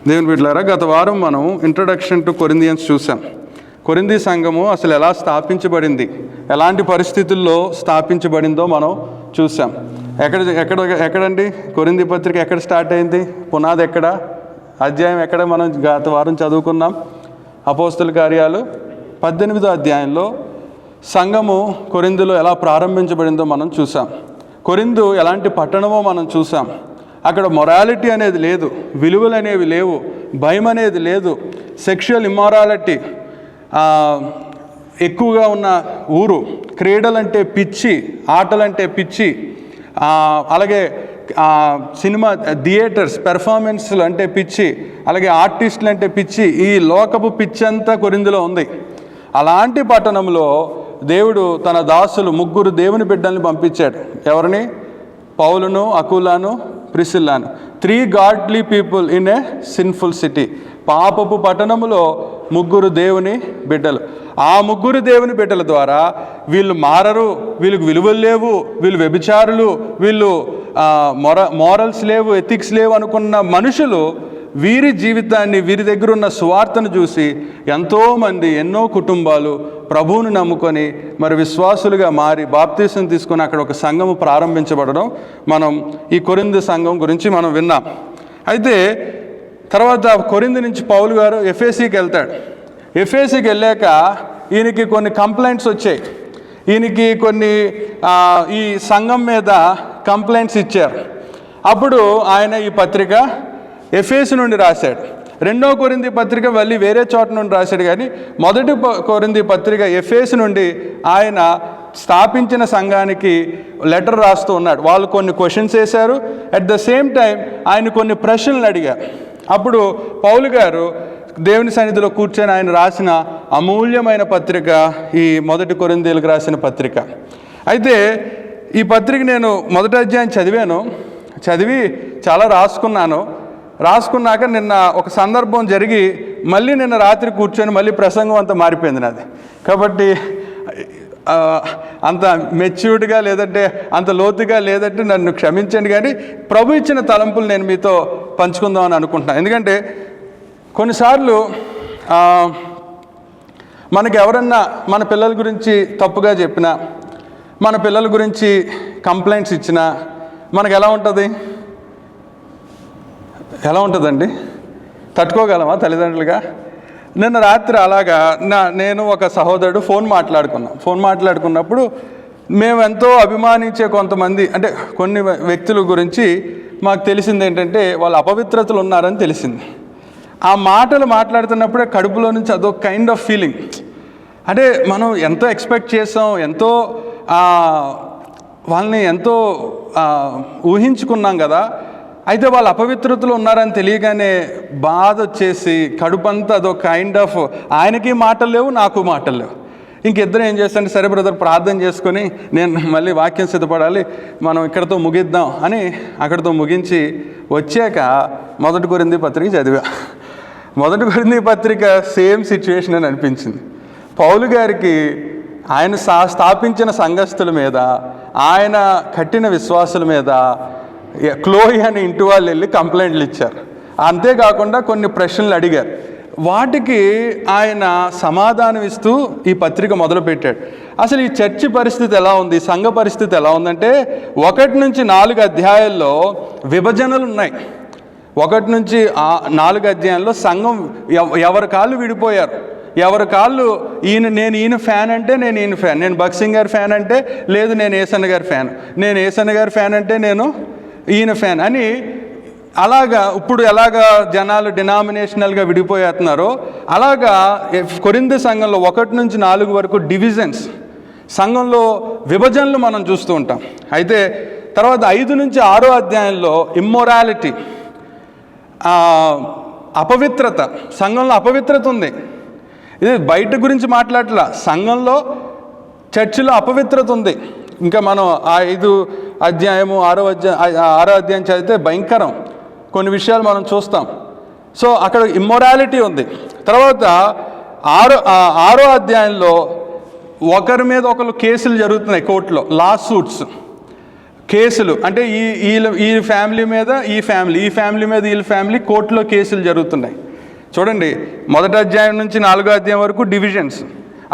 దేవుని బిడ్డలారా, గత వారం మనం ఇంట్రడక్షన్ టు కొరింథియన్స్ చూసాం. కొరింథీ సంఘము అసలు ఎలా స్థాపించబడింది, ఎలాంటి పరిస్థితుల్లో స్థాపించబడిందో మనం చూసాం. ఎక్కడండి కొరింథీ పత్రిక ఎక్కడ స్టార్ట్ అయింది, పునాది ఎక్కడ, అధ్యాయం ఎక్కడ మనం గత వారం చదువుకున్నాం. అపోస్తల కార్యాలు 18వ అధ్యాయంలో సంఘము కొరింథీలో ఎలా ప్రారంభించబడిందో మనం చూసాం. కొరింథు ఎలాంటి పట్టణమో మనం చూసాం. అక్కడ మొరాలిటీ అనేది లేదు, విలువలు అనేవి లేవు, భయం అనేది లేదు, సెక్షువల్ ఇమ్మారాలిటీ ఎక్కువగా ఉన్న ఊరు, క్రీడలంటే పిచ్చి, ఆటలంటే పిచ్చి, అలాగే సినిమా థియేటర్స్ పెర్ఫార్మెన్స్లు అంటే పిచ్చి, అలాగే ఆర్టిస్టులు అంటే పిచ్చి, ఈ లోకపు పిచ్చి అంతా కొరింథీలో ఉంది. అలాంటి పట్టణంలో దేవుడు తన దాసులు 3 దేవుని బిడ్డల్ని పంపించాడు. ఎవరిని? పౌలును, అకులాను, ప్రిసిల్లాను. 3 godly people in a sinful city. పాపపు పట్టణములో 3 దేవుని బిడ్డలు. ఆ 3 దేవుని బిడ్డల ద్వారా వీళ్ళు మారరు, వీళ్ళకి విలువలు లేవు, వీళ్ళు వ్యభిచారులు, వీళ్ళు మోరల్స్ లేవు, ఎథిక్స్ లేవు అనుకున్న మనుషులు వీరి జీవితాన్ని, వీరి దగ్గర ఉన్న సువార్తను చూసి ఎంతోమంది, ఎన్నో కుటుంబాలు ప్రభువును నమ్ముకొని మరి విశ్వాసులుగా మారి బాప్తీసం తీసుకొని అక్కడ ఒక సంఘము ప్రారంభించబడడం మనం ఈ కొరింథీ సంఘం గురించి మనం విన్నాం. అయితే తర్వాత కొరింథీ నుంచి పౌలు గారు ఎఫెసీకి వెళ్తాడు. ఎఫెసీకి వెళ్ళాక ఈయనకి కొన్ని కంప్లైంట్స్ వచ్చాయి. ఈయనకి కొన్ని ఈ సంఘం మీద కంప్లైంట్స్ ఇచ్చారు. అప్పుడు ఆయన ఈ పత్రిక ఎఫెసు నుండి రాశాడు. 2వ కొరింథీ పత్రిక మళ్ళీ వేరే చోట నుండి రాశాడు. కానీ మొదటి కొరింథీ పత్రిక ఎఫెసు నుండి ఆయన స్థాపించిన సంఘానికి లెటర్ రాస్తూ ఉన్నాడు. వాళ్ళు కొన్ని క్వశ్చన్స్ వేశారు, అట్ ద సేమ్ టైం ఆయన కొన్ని ప్రశ్నలు అడిగారు. అప్పుడు పౌలు గారు దేవుని సన్నిధిలో కూర్చొని ఆయన రాసిన అమూల్యమైన పత్రిక ఈ మొదటి కొరింథీలకు రాసిన పత్రిక. అయితే ఈ పత్రిక నేను మొదటి అధ్యాయం చదివి చాలా రాసుకున్నాక నిన్న ఒక సందర్భం జరిగి మళ్ళీ నిన్న రాత్రి కూర్చొని మళ్ళీ ప్రసంగం అంతా మారిపోయింది నాది. కాబట్టి అంత మెచ్యూర్డ్గా లేదంటే అంత లోతుగా లేదంటే నన్ను క్షమించండి. కానీ ప్రభు ఇచ్చిన తలంపులు నేను మీతో పంచుకుందామని అనుకుంటున్నాను. ఎందుకంటే కొన్నిసార్లు మనకి ఎవరన్నా మన పిల్లల గురించి తప్పుగా చెప్పినా, మన పిల్లల గురించి కంప్లైంట్స్ ఇచ్చినా మనకు ఎలా ఉంటుందండి? తట్టుకోగలమా తల్లిదండ్రులుగా? నిన్న రాత్రి అలాగా నేను ఒక సహోదరుడు ఫోన్ మాట్లాడుకున్నప్పుడు మేము ఎంతో అభిమానించే కొంతమంది, అంటే కొన్ని వ్యక్తుల గురించి మాకు తెలిసింది ఏంటంటే వాళ్ళు అపవిత్రతలు ఉన్నారని తెలిసింది. ఆ మాటలు మాట్లాడుతున్నప్పుడే కడుపులో నుంచి అదొక కైండ్ ఆఫ్ ఫీలింగ్. అంటే మనం ఎంతో ఎక్స్పెక్ట్ చేసాం, ఎంతో వాళ్ళని ఎంతో ఊహించుకున్నాం కదా. అయితే వాళ్ళు అపవిత్రతలు ఉన్నారని తెలియగానే బాధ వచ్చేసి కడుపంతా అదొక కైండ్ ఆఫ్, ఆయనకి మాటలు లేవు, నాకు మాటలు లేవు. ఇంకిద్దరు ఏం చేస్తాంటే, సరే బ్రదర్ ప్రార్థన చేసుకొని నేను మళ్ళీ వాక్యం సిద్ధపడాలి, మనం ఇక్కడితో ముగిద్దాం అని అక్కడితో ముగించి వచ్చాక మొదటి కొరింథీ పత్రిక చదివా. మొదటి కొరింథీ పత్రిక సేమ్ సిచ్యువేషన్ అని అనిపించింది. పౌలు గారికి ఆయన స్థాపించిన సంఘస్థుల మీద, ఆయన కట్టిన విశ్వాసుల మీద క్లోయి అని ఇంటి వాళ్ళు వెళ్ళి కంప్లైంట్లు ఇచ్చారు. అంతేకాకుండా కొన్ని ప్రశ్నలు అడిగారు. వాటికి ఆయన సమాధానం ఇస్తూ ఈ పత్రిక మొదలుపెట్టాడు. అసలు ఈ చర్చి పరిస్థితి ఎలా ఉంది, సంఘ పరిస్థితి ఎలా ఉందంటే 1 నుంచి 4 అధ్యాయాల్లో విభజనలు ఉన్నాయి. 1 నుంచి 4 అధ్యాయంలో సంఘం ఎవరి కాళ్ళు విడిపోయారు. ఎవరి కాళ్ళు నేను ఈయన ఫ్యాన్ అంటే నేను ఈయన ఫ్యాన్, నేను భక్సింగ్ గారి ఫ్యాన్ అంటే లేదు నేను ఏసన్న గారి ఫ్యాన్, నేను ఏసన్న గారి ఫ్యాన్ అంటే నేను ఈయన ఫ్యాన్ అని, అలాగా ఇప్పుడు ఎలాగా జనాలు డినామినేషనల్గా విడిపోయేస్తున్నారో అలాగా కొరింథీ సంఘంలో 1 నుంచి 4 వరకు డివిజన్స్, సంఘంలో విభజనలు మనం చూస్తూ ఉంటాం. అయితే తర్వాత 5 నుంచి 6 అధ్యాయంలో ఇమ్మొరాలిటీ, అపవిత్రత, సంఘంలో అపవిత్రత ఉంది. ఇది బయట గురించి మాట్లాడట్లా, సంఘంలో చర్చిలో అపవిత్రత ఉంది. ఇంకా మనం 5 అధ్యాయము 6వ అధ్యాయం చదివితే భయంకరం కొన్ని విషయాలు మనం చూస్తాం. సో అక్కడ ఇమ్మొరాలిటీ ఉంది. తర్వాత 6వ అధ్యాయంలో ఒకరి మీద ఒకరు కేసులు జరుగుతున్నాయి కోర్టులో, లా సూట్స్. కేసులు అంటే ఈ ఫ్యామిలీ మీద ఈ ఫ్యామిలీ మీద వీళ్ళ ఫ్యామిలీ కోర్టులో కేసులు జరుగుతున్నాయి. చూడండి, 1వ అధ్యాయం నుంచి 4వ అధ్యాయం వరకు డివిజన్స్,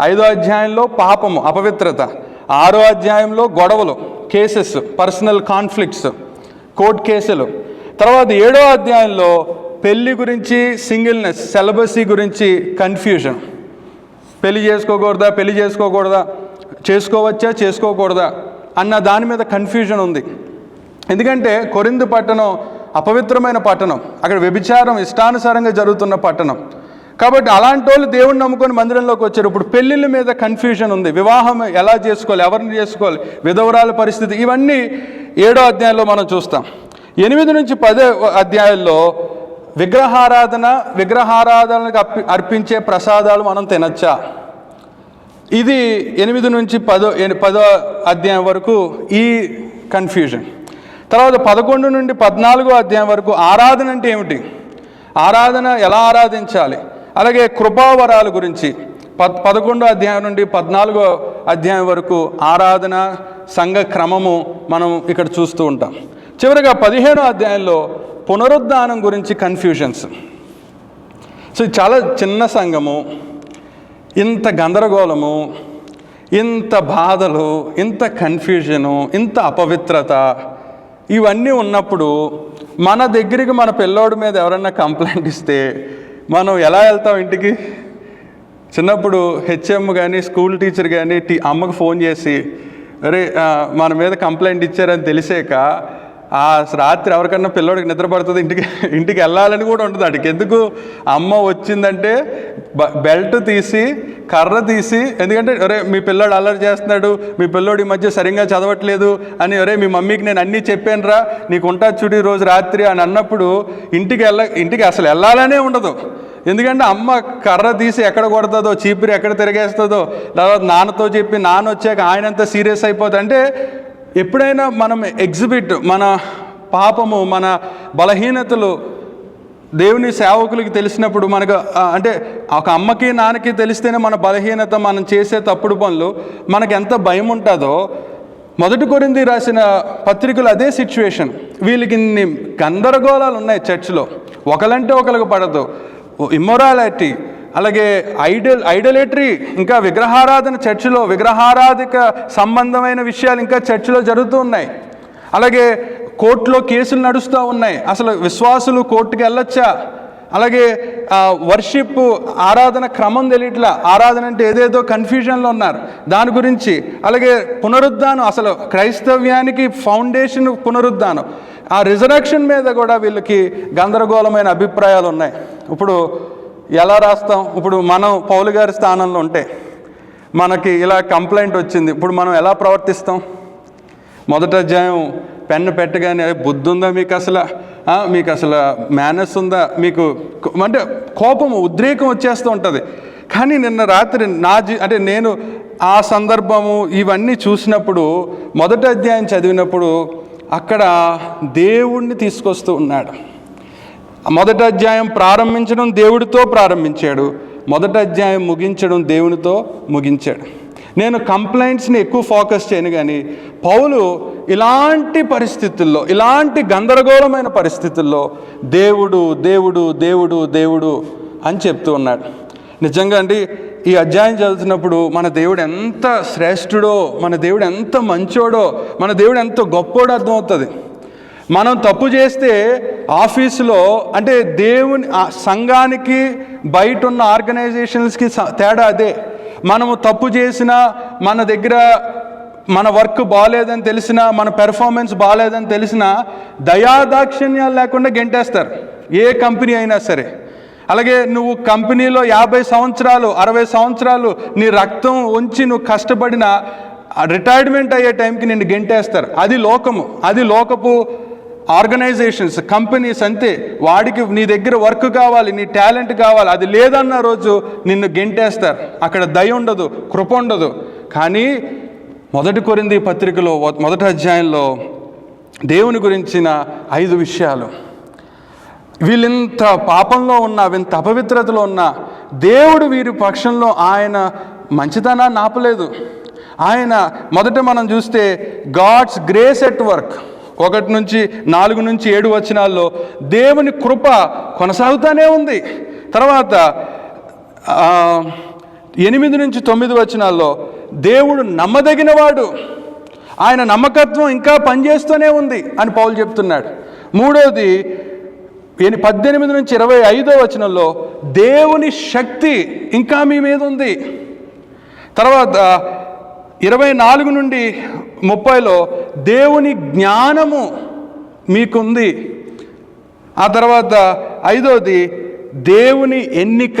5వ అధ్యాయంలో పాపము, అపవిత్రత, 6వ అధ్యాయంలో గొడవలు, కేసెస్, పర్సనల్ కాన్ఫ్లిక్ట్స్, కోర్టు కేసులు. తర్వాత 7వ అధ్యాయంలో పెళ్లి గురించి, సింగిల్నెస్, సెలబసీ గురించి కన్ఫ్యూజన్. పెళ్లి చేసుకోకూడదా, చేసుకోవచ్చా చేసుకోకూడదా అన్న దాని మీద కన్ఫ్యూజన్ ఉంది. ఎందుకంటే కొరింథు పట్టణం అపవిత్రమైన పట్టణం, అక్కడ వ్యభిచారం ఇష్టానుసారంగా జరుగుతున్న పట్టణం. కాబట్టి అలాంటి వాళ్ళు దేవుణ్ణి నమ్ముకొని మందిరంలోకి వచ్చారు. ఇప్పుడు పెళ్ళిళ్ళ మీద కన్ఫ్యూజన్ ఉంది, వివాహం ఎలా చేసుకోవాలి, ఎవరిని చేసుకోవాలి, విధవరాల పరిస్థితి, ఇవన్నీ 7వ అధ్యాయంలో మనం చూస్తాం. 8 నుంచి 10 అధ్యాయాల్లో విగ్రహారాధనకు అర్పించే ప్రసాదాలు మనం తినచ్చా, ఇది 8 నుంచి 10వ అధ్యాయం వరకు ఈ కన్ఫ్యూజన్. తర్వాత 11 నుండి 14వ అధ్యాయం వరకు ఆరాధన అంటే ఏమిటి, ఆరాధన ఎలా ఆరాధించాలి, అలాగే కృపావరాల గురించి 11వ అధ్యాయం నుండి 14వ అధ్యాయం వరకు ఆరాధన, సంఘ క్రమము మనం ఇక్కడ చూస్తూ ఉంటాం. చివరిగా 15వ అధ్యాయంలో పునరుద్ధానం గురించి కన్ఫ్యూజన్స్. సో చాలా చిన్న సంఘము, ఇంత గందరగోళము, ఇంత బాధలు, ఇంత కన్ఫ్యూజను, ఇంత అపవిత్రత, ఇవన్నీ ఉన్నప్పుడు మన దగ్గరికి మన పిల్లోడి మీద ఎవరన్నా కంప్లైంట్ ఇస్తే మనం ఎలా వెళ్తాం ఇంటికి? చిన్నప్పుడు హెచ్ఎం కానీ స్కూల్ టీచర్ కానీ అమ్మకు ఫోన్ చేసి, అరే మన మీద కంప్లైంట్ ఇచ్చారని తెలిసాక ఆ రాత్రి ఎవరికన్నా పిల్లోడికి నిద్ర పడుతుంది, ఇంటికి వెళ్ళాలని కూడా ఉంటుంది. అడికి ఎందుకు అమ్మ వచ్చిందంటే బెల్ట్ తీసి, కర్ర తీసి, ఎందుకంటే ఒరే మీ పిల్లోడు అల్లరి చేస్తున్నాడు, మీ పిల్లోడు ఈ మధ్య సరిగ్గా చదవట్లేదు అని, ఒరే మీ మమ్మీకి నేను అన్నీ చెప్పానురా, నీకు ఉంటా చూడు రోజు రాత్రి అని అన్నప్పుడు ఇంటికి అసలు వెళ్ళాలనే ఉండదు. ఎందుకంటే అమ్మ కర్ర తీసి ఎక్కడ కొడుతుందో, చీపిరి ఎక్కడ తిరిగేస్తుందో, తర్వాత నాన్నతో చెప్పి నాన్న వచ్చాక ఆయనంతా సీరియస్ అయిపోతుంది. అంటే ఎప్పుడైనా మనం మన పాపము, మన బలహీనతలు దేవుని సేవకులకి తెలిసినప్పుడు మనకు అంటే ఒక అమ్మకి నాన్నకి తెలిస్తేనే మన బలహీనత, మనం చేసే తప్పుడు పనులు మనకు ఎంత భయం ఉంటుందో. 1 కొరింథీ రాసిన పత్రికలు అదే సిచ్యువేషన్. వీళ్ళకి ఇన్ని గందరగోళాలు ఉన్నాయి చర్చిలో, ఒకలంటే ఒకరికి పడదు, ఇమ్మొరాలిటీ, అలాగే ఐడలేటరీ, ఇంకా విగ్రహారాధన, చర్చిలో విగ్రహారాధిక సంబంధమైన విషయాలు ఇంకా చర్చిలో జరుగుతూ ఉన్నాయి. అలాగే కోర్టులో కేసులు నడుస్తూ ఉన్నాయి, అసలు విశ్వాసులు కోర్టుకి వెళ్ళొచ్చా, అలాగే వర్షిప్, ఆరాధన క్రమం తెలియట్లా, ఆరాధన అంటే ఏదేదో కన్ఫ్యూజన్లో ఉన్నారు దాని గురించి. అలాగే పునరుద్ధానం, అసలు క్రైస్తవ్యానికి ఫౌండేషన్ పునరుద్ధానం, ఆ రిజరక్షన్ మీద కూడా వీళ్ళకి గందరగోళమైన అభిప్రాయాలు ఉన్నాయి. ఇప్పుడు ఎలా రాస్తాం? ఇప్పుడు మనం పౌలు గారి స్థానంలో ఉంటే మనకి ఇలా కంప్లైంట్ వచ్చింది, ఇప్పుడు మనం ఎలా ప్రవర్తిస్తాం? 1వ అధ్యాయం పెన్ను పెట్టగానే బుద్ధి ఉందా మీకు, అసలు మేనస్ ఉందా మీకు, అంటే కోపము, ఉద్రేకం వచ్చేస్తూ ఉంటుంది. కానీ నిన్న రాత్రి అంటే నేను ఆ సందర్భము ఇవన్నీ చూసినప్పుడు 1వ అధ్యాయం చదివినప్పుడు అక్కడ దేవుణ్ణి తీసుకొస్తూ ఉన్నాడు. 1వ అధ్యాయం ప్రారంభించడం దేవుడితో ప్రారంభించాడు, 1వ అధ్యాయం ముగించడం దేవునితో ముగించాడు. నేను కంప్లైంట్స్ని ఎక్కువ ఫోకస్ చేయను, కానీ పౌలు ఇలాంటి పరిస్థితుల్లో, ఇలాంటి గందరగోళమైన పరిస్థితుల్లో దేవుడు దేవుడు దేవుడు దేవుడు అని చెప్తూ ఉన్నాడు. నిజంగా అండి, ఈ అధ్యాయం చదువుతున్నప్పుడు మన దేవుడు ఎంత శ్రేష్ఠుడో, మన దేవుడు ఎంత మంచోడో, మన దేవుడు ఎంత గొప్పోడో అర్థమవుతుంది. మనం తప్పు చేస్తే ఆఫీసులో, అంటే దేవుని సంఘానికి బయట ఉన్న ఆర్గనైజేషన్స్కి తేడా అదే. మనము తప్పు చేసినా, మన దగ్గర మన వర్క్ బాగాలేదని తెలిసినా, మన పెర్ఫార్మెన్స్ బాగాలేదని తెలిసినా దయాదాక్షిణ్యాలు లేకుండా గెంటేస్తారు, ఏ కంపెనీ అయినా సరే. అలాగే నువ్వు కంపెనీలో 50 సంవత్సరాలు 60 సంవత్సరాలు నీ రక్తం ఉంచి నువ్వు కష్టపడిన రిటైర్మెంట్ అయ్యే టైంకి నిన్ను గెంటేస్తారు. అది లోకము, అది లోకపు ఆర్గనైజేషన్స్, కంపెనీస్ అంతే. వాడికి నీ దగ్గర వర్క్ కావాలి, నీ టాలెంట్ కావాలి, అది లేదన్న రోజు నిన్ను గెంటేస్తారు. అక్కడ దయ ఉండదు, కృప ఉండదు. కానీ 1 కొరింథీ పత్రికలో 1వ అధ్యాయంలో దేవుని గురించిన 5 విషయాలు, వీళ్ళింత పాపంలో ఉన్నా, ఇంత అపవిత్రతలో ఉన్నా దేవుడు వీరి పక్షంలో ఆయన మంచితనాన్ని ఆపలేదు, ఆయన మొదట మనం చూస్తే గాడ్స్ గ్రేస్ ఎట్ వర్క్ 1-4 వచనాల్లో దేవుని కృప కొనసాగుతూనే ఉంది. తర్వాత 8-9 వచనాల్లో దేవుడు నమ్మదగినవాడు, ఆయన నమ్మకత్వం ఇంకా పనిచేస్తూనే ఉంది అని పౌలు చెప్తున్నాడు. మూడవది 18-25 వచనంలో దేవుని శక్తి ఇంకా మీ మీద ఉంది. తర్వాత 24-30లో దేవుని జ్ఞానము మీకుంది. ఆ తర్వాత 5వది దేవుని ఎన్నిక.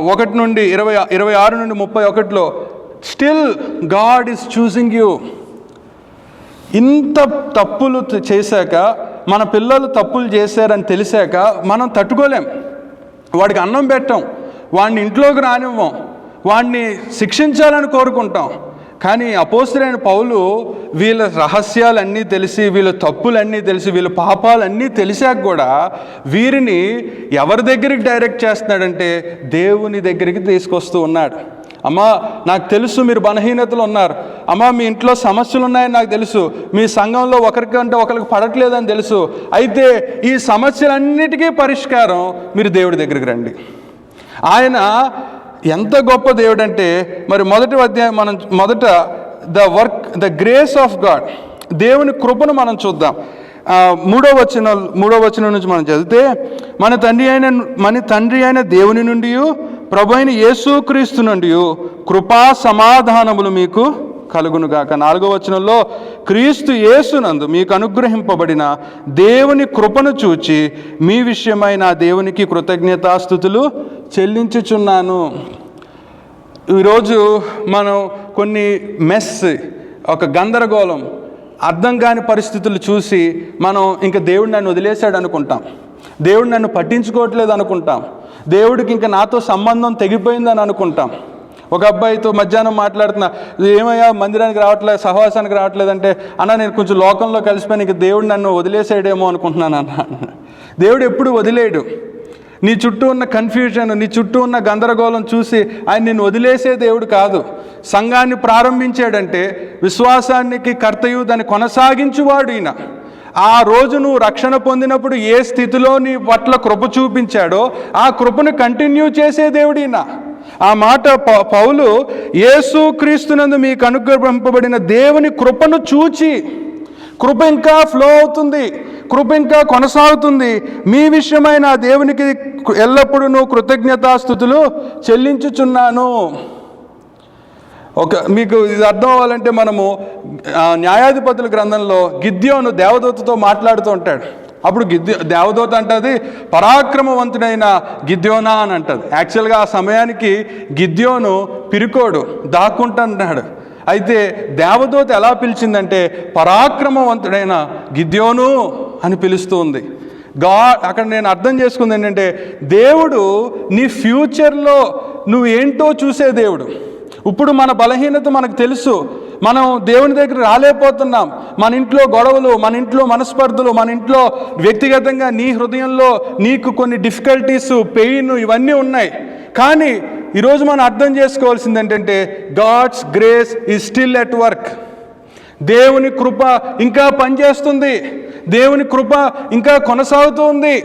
1-26-31లో still God is choosing you. ఇంత తప్పులు చేశాక, మన పిల్లలు తప్పులు చేశారని తెలిసాక మనం తట్టుకోలేం. వాడికి అన్నం పెట్టాం, వాడిని ఇంట్లోకి రానివ్వం, వాడిని శిక్షించాలని కోరుకుంటాం. కానీ అపోస్తలుడైన పౌలు వీళ్ళ రహస్యాలన్నీ తెలిసి, వీళ్ళ తప్పులన్నీ తెలిసి, వీళ్ళ పాపాలన్నీ తెలిసాక కూడా వీరిని ఎవరి దగ్గరికి డైరెక్ట్ చేస్తున్నాడంటే దేవుని దగ్గరికి తీసుకొస్తూ ఉన్నాడు. అమ్మా, నాకు తెలుసు మీరు బలహీనతలు ఉన్నారు. అమ్మా, మీ ఇంట్లో సమస్యలు ఉన్నాయని నాకు తెలుసు. మీ సంఘంలో ఒకరికంటే ఒకరికి పడట్లేదని తెలుసు. అయితే ఈ సమస్యలన్నిటికీ పరిష్కారం మీరు దేవుడి దగ్గరికి రండి. ఆయన ఎంత గొప్ప దేవుడు అంటే, మరి మొదట ద గ్రేస్ ఆఫ్ గాడ్, దేవుని కృపను మనం చూద్దాం. 3వ వచనం నుంచి మనం చదివితే, మన తండ్రి అయిన దేవుని నుండి, ప్రభు అయిన యేసుక్రీస్తు నుండి కృపా సమాధానములు మీకు కలుగునుగాక. 4వ వచనంలో, క్రీస్తు యేసునందు మీకు అనుగ్రహింపబడిన దేవుని కృపను చూచి మీ విషయమైన దేవునికి కృతజ్ఞతాస్తుతులు చెల్లించుచున్నాను. ఈరోజు మనం కొన్ని ఒక గందరగోళం, అర్థం కాని పరిస్థితులు చూసి మనం ఇంకా దేవుడు నన్ను వదిలేశాడు అనుకుంటాం, దేవుడు నన్ను పట్టించుకోవట్లేదు అనుకుంటాం, దేవుడికి ఇంకా నాతో సంబంధం తెగిపోయిందని అనుకుంటాం. ఒక అబ్బాయితో మధ్యాహ్నం మాట్లాడుతున్నా, ఏమయ్యా మందిరానికి రావట్లేదు, సహవాసానికి రావట్లేదంటే, అన్న నేను కొంచెం లోకంలో కలిసిపోయి ఇంక దేవుడు నన్ను వదిలేసాడేమో అనుకుంటున్నాను అన్న. దేవుడు ఎప్పుడు వదిలేడు. నీ చుట్టూ ఉన్న కన్ఫ్యూజన్, నీ చుట్టూ ఉన్న గందరగోళం చూసి ఆయన నిన్ను వదిలేసే దేవుడు కాదు. సంఘాన్ని ప్రారంభించాడంటే విశ్వాసానికి కర్తయు దాన్ని కొనసాగించువాడు ఈయన. ఆ రోజు నువ్వు రక్షణ పొందినప్పుడు ఏ స్థితిలో నీ పట్ల కృప చూపించాడో ఆ కృపను కంటిన్యూ చేసే దేవుడు ఈయన. ఆ మాట పౌలు యేసుక్రీస్తునందు మీకు అనుగ్రహింపబడిన దేవుని కృపను చూచి, కృప ఇంకా ఫ్లో అవుతుంది, కృప ఇంకా కొనసాగుతుంది, మీ విషయమైన దేవునికి ఎల్లప్పుడూ నువ్వు కృతజ్ఞతాస్తుతులు చెల్లించుచున్నాను. మీకు ఇది అర్థం అవ్వాలంటే మనము న్యాయాధిపతుల గ్రంథంలో గిద్యోను దేవదూతతో మాట్లాడుతూ ఉంటాడు. అప్పుడు దేవదూత అంటది పరాక్రమవంతుడైన గిద్యోనా అని అంటది. యాక్చువల్గా ఆ సమయానికి గిద్యోను పిరికోడు, దాక్కుంటున్నాడు. అయితే దేవదూత ఎలా పిలిచిందంటే పరాక్రమవంతుడైన గిద్యోను అని పిలుస్తూ ఉంది. అక్కడ నేను అర్థం చేసుకుంది ఏంటంటే, దేవుడు నీ ఫ్యూచర్లో నువ్వేంటో చూసే దేవుడు. ఇప్పుడు మన బలహీనత మనకు తెలుసు, మనం దేవుని దగ్గర రాలేకపోతున్నాం. మన ఇంట్లో గొడవలు, మన ఇంట్లో మనస్పర్ధలు, మన ఇంట్లో వ్యక్తిగతంగా నీ హృదయంలో నీకు కొన్ని డిఫికల్టీస్, పెయిన్ ఇవన్నీ ఉన్నాయి. కానీ ఈరోజు మనం అర్థం చేసుకోవాల్సింది ఏంటంటే, God's grace is still at work. దేవుని కృప ఇంకా పనిచేస్తుంది, దేవుని కృప ఇంకా కొనసాగుతుంది.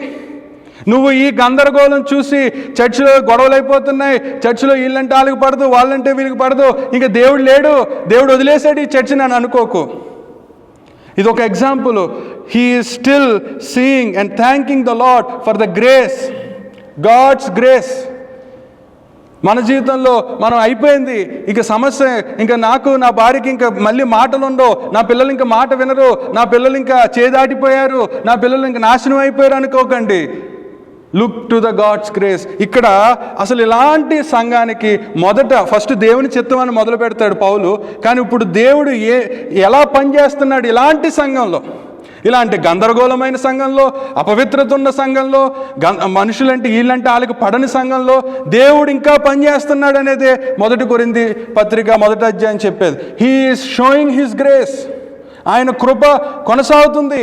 నువ్వు ఈ గందరగోళం చూసి చర్చిలో గొడవలు అయిపోతున్నాయి, చర్చిలో వీళ్ళంటే వాళ్ళకి పడదు, వాళ్ళంటే వీళ్ళకి పడదు, ఇంకా దేవుడు లేడు, దేవుడు వదిలేశాడు ఈ చర్చిని అని అనుకోకు. ఇది ఒక example. He is still seeing and thanking the lord for the grace, God's grace. మన జీవితంలో మనం అయిపోయింది, ఇక సమస్య, ఇంకా నాకు నా భార్యకి ఇంకా మళ్ళీ మాటలు ఉండవు, నా పిల్లలు ఇంకా మాట వినరు, నా పిల్లలు ఇంకా చేదాటిపోయారు, నా పిల్లలు ఇంకా నాశనం అయిపోయారు అనుకోకండి. Look to the God's grace. ఇక్కడ అసలు ఇలాంటి సంఘానికి ఫస్ట్ దేవుని చిత్తం అని మొదలు పెడతాడు పౌలు. కానీ ఇప్పుడు దేవుడు ఎలా పనిచేస్తున్నాడు ఇలాంటి సంఘంలో, ఇలాంటి గందరగోళమైన సంఘంలో, అపవిత్రత ఉన్న సంఘంలో, మనుషులంటే వీళ్ళంటే వాళ్ళకి పడని సంఘంలో దేవుడు ఇంకా పనిచేస్తున్నాడు అనేదే 1 కొరింథీ పత్రిక 1వ అధ్యాయం చెప్పేది. He is sowing his grace. ఆయన కృప కొనసాగుతుంది.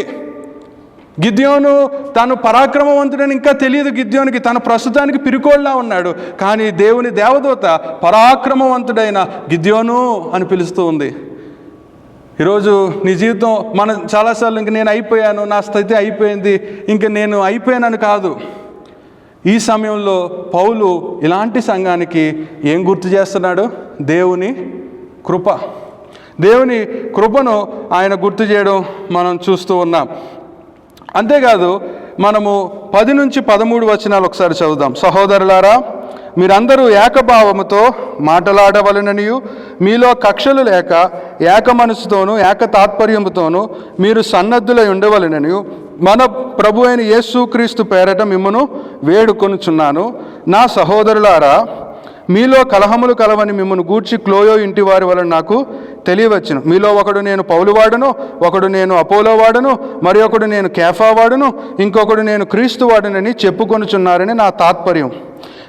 గిద్యోను తను పరాక్రమవంతుడని ఇంకా తెలియదు గిద్యోనికి, తన ప్రస్తుతానికి పిరికోళ్ళలా ఉన్నాడు. కానీ దేవుని దేవదూత పరాక్రమవంతుడైన గిద్యోను అని పిలుస్తూ ఉంది. ఈరోజు నీ జీవితం మనం చాలాసార్లు ఇంక నేను అయిపోయాను, నా స్థితి అయిపోయింది, ఇంక నేను అయిపోయానని కాదు. ఈ సమయంలో పౌలు ఇలాంటి సంఘానికి ఏం గుర్తు చేస్తున్నాడు? దేవుని కృప. దేవుని కృపను ఆయన గుర్తు చేయడం మనం చూస్తూ ఉన్నాం. అంతేకాదు, మనము 10 నుంచి 13 వచనాలు ఒకసారి చదువుదాం. సహోదరులారా, మీరందరూ ఏకభావముతో మాట్లాడవలననియు, మీలో కక్షలు లేక ఏక మనసుతోనూ ఏక తాత్పర్యముతోనూ మీరు సన్నద్ధులై ఉండవలననియు మన ప్రభు అయిన యేసుక్రీస్తు పేరట మిమ్మును వేడుకొనుచున్నాను. నా సహోదరులారా, మీలో కలహములు కలవని మిమ్మల్ని గూర్చి క్లోయో ఇంటి వారి వలన నాకు తెలియవచ్చును. మీలో ఒకడు నేను పౌలు వాడును, ఒకడు నేను అపోలో వాడును, మరి ఒకడు నేను కేఫా వాడును, ఇంకొకడు నేను క్రీస్తు వాడునని చెప్పుకొనుచున్నారని నా తాత్పర్యం.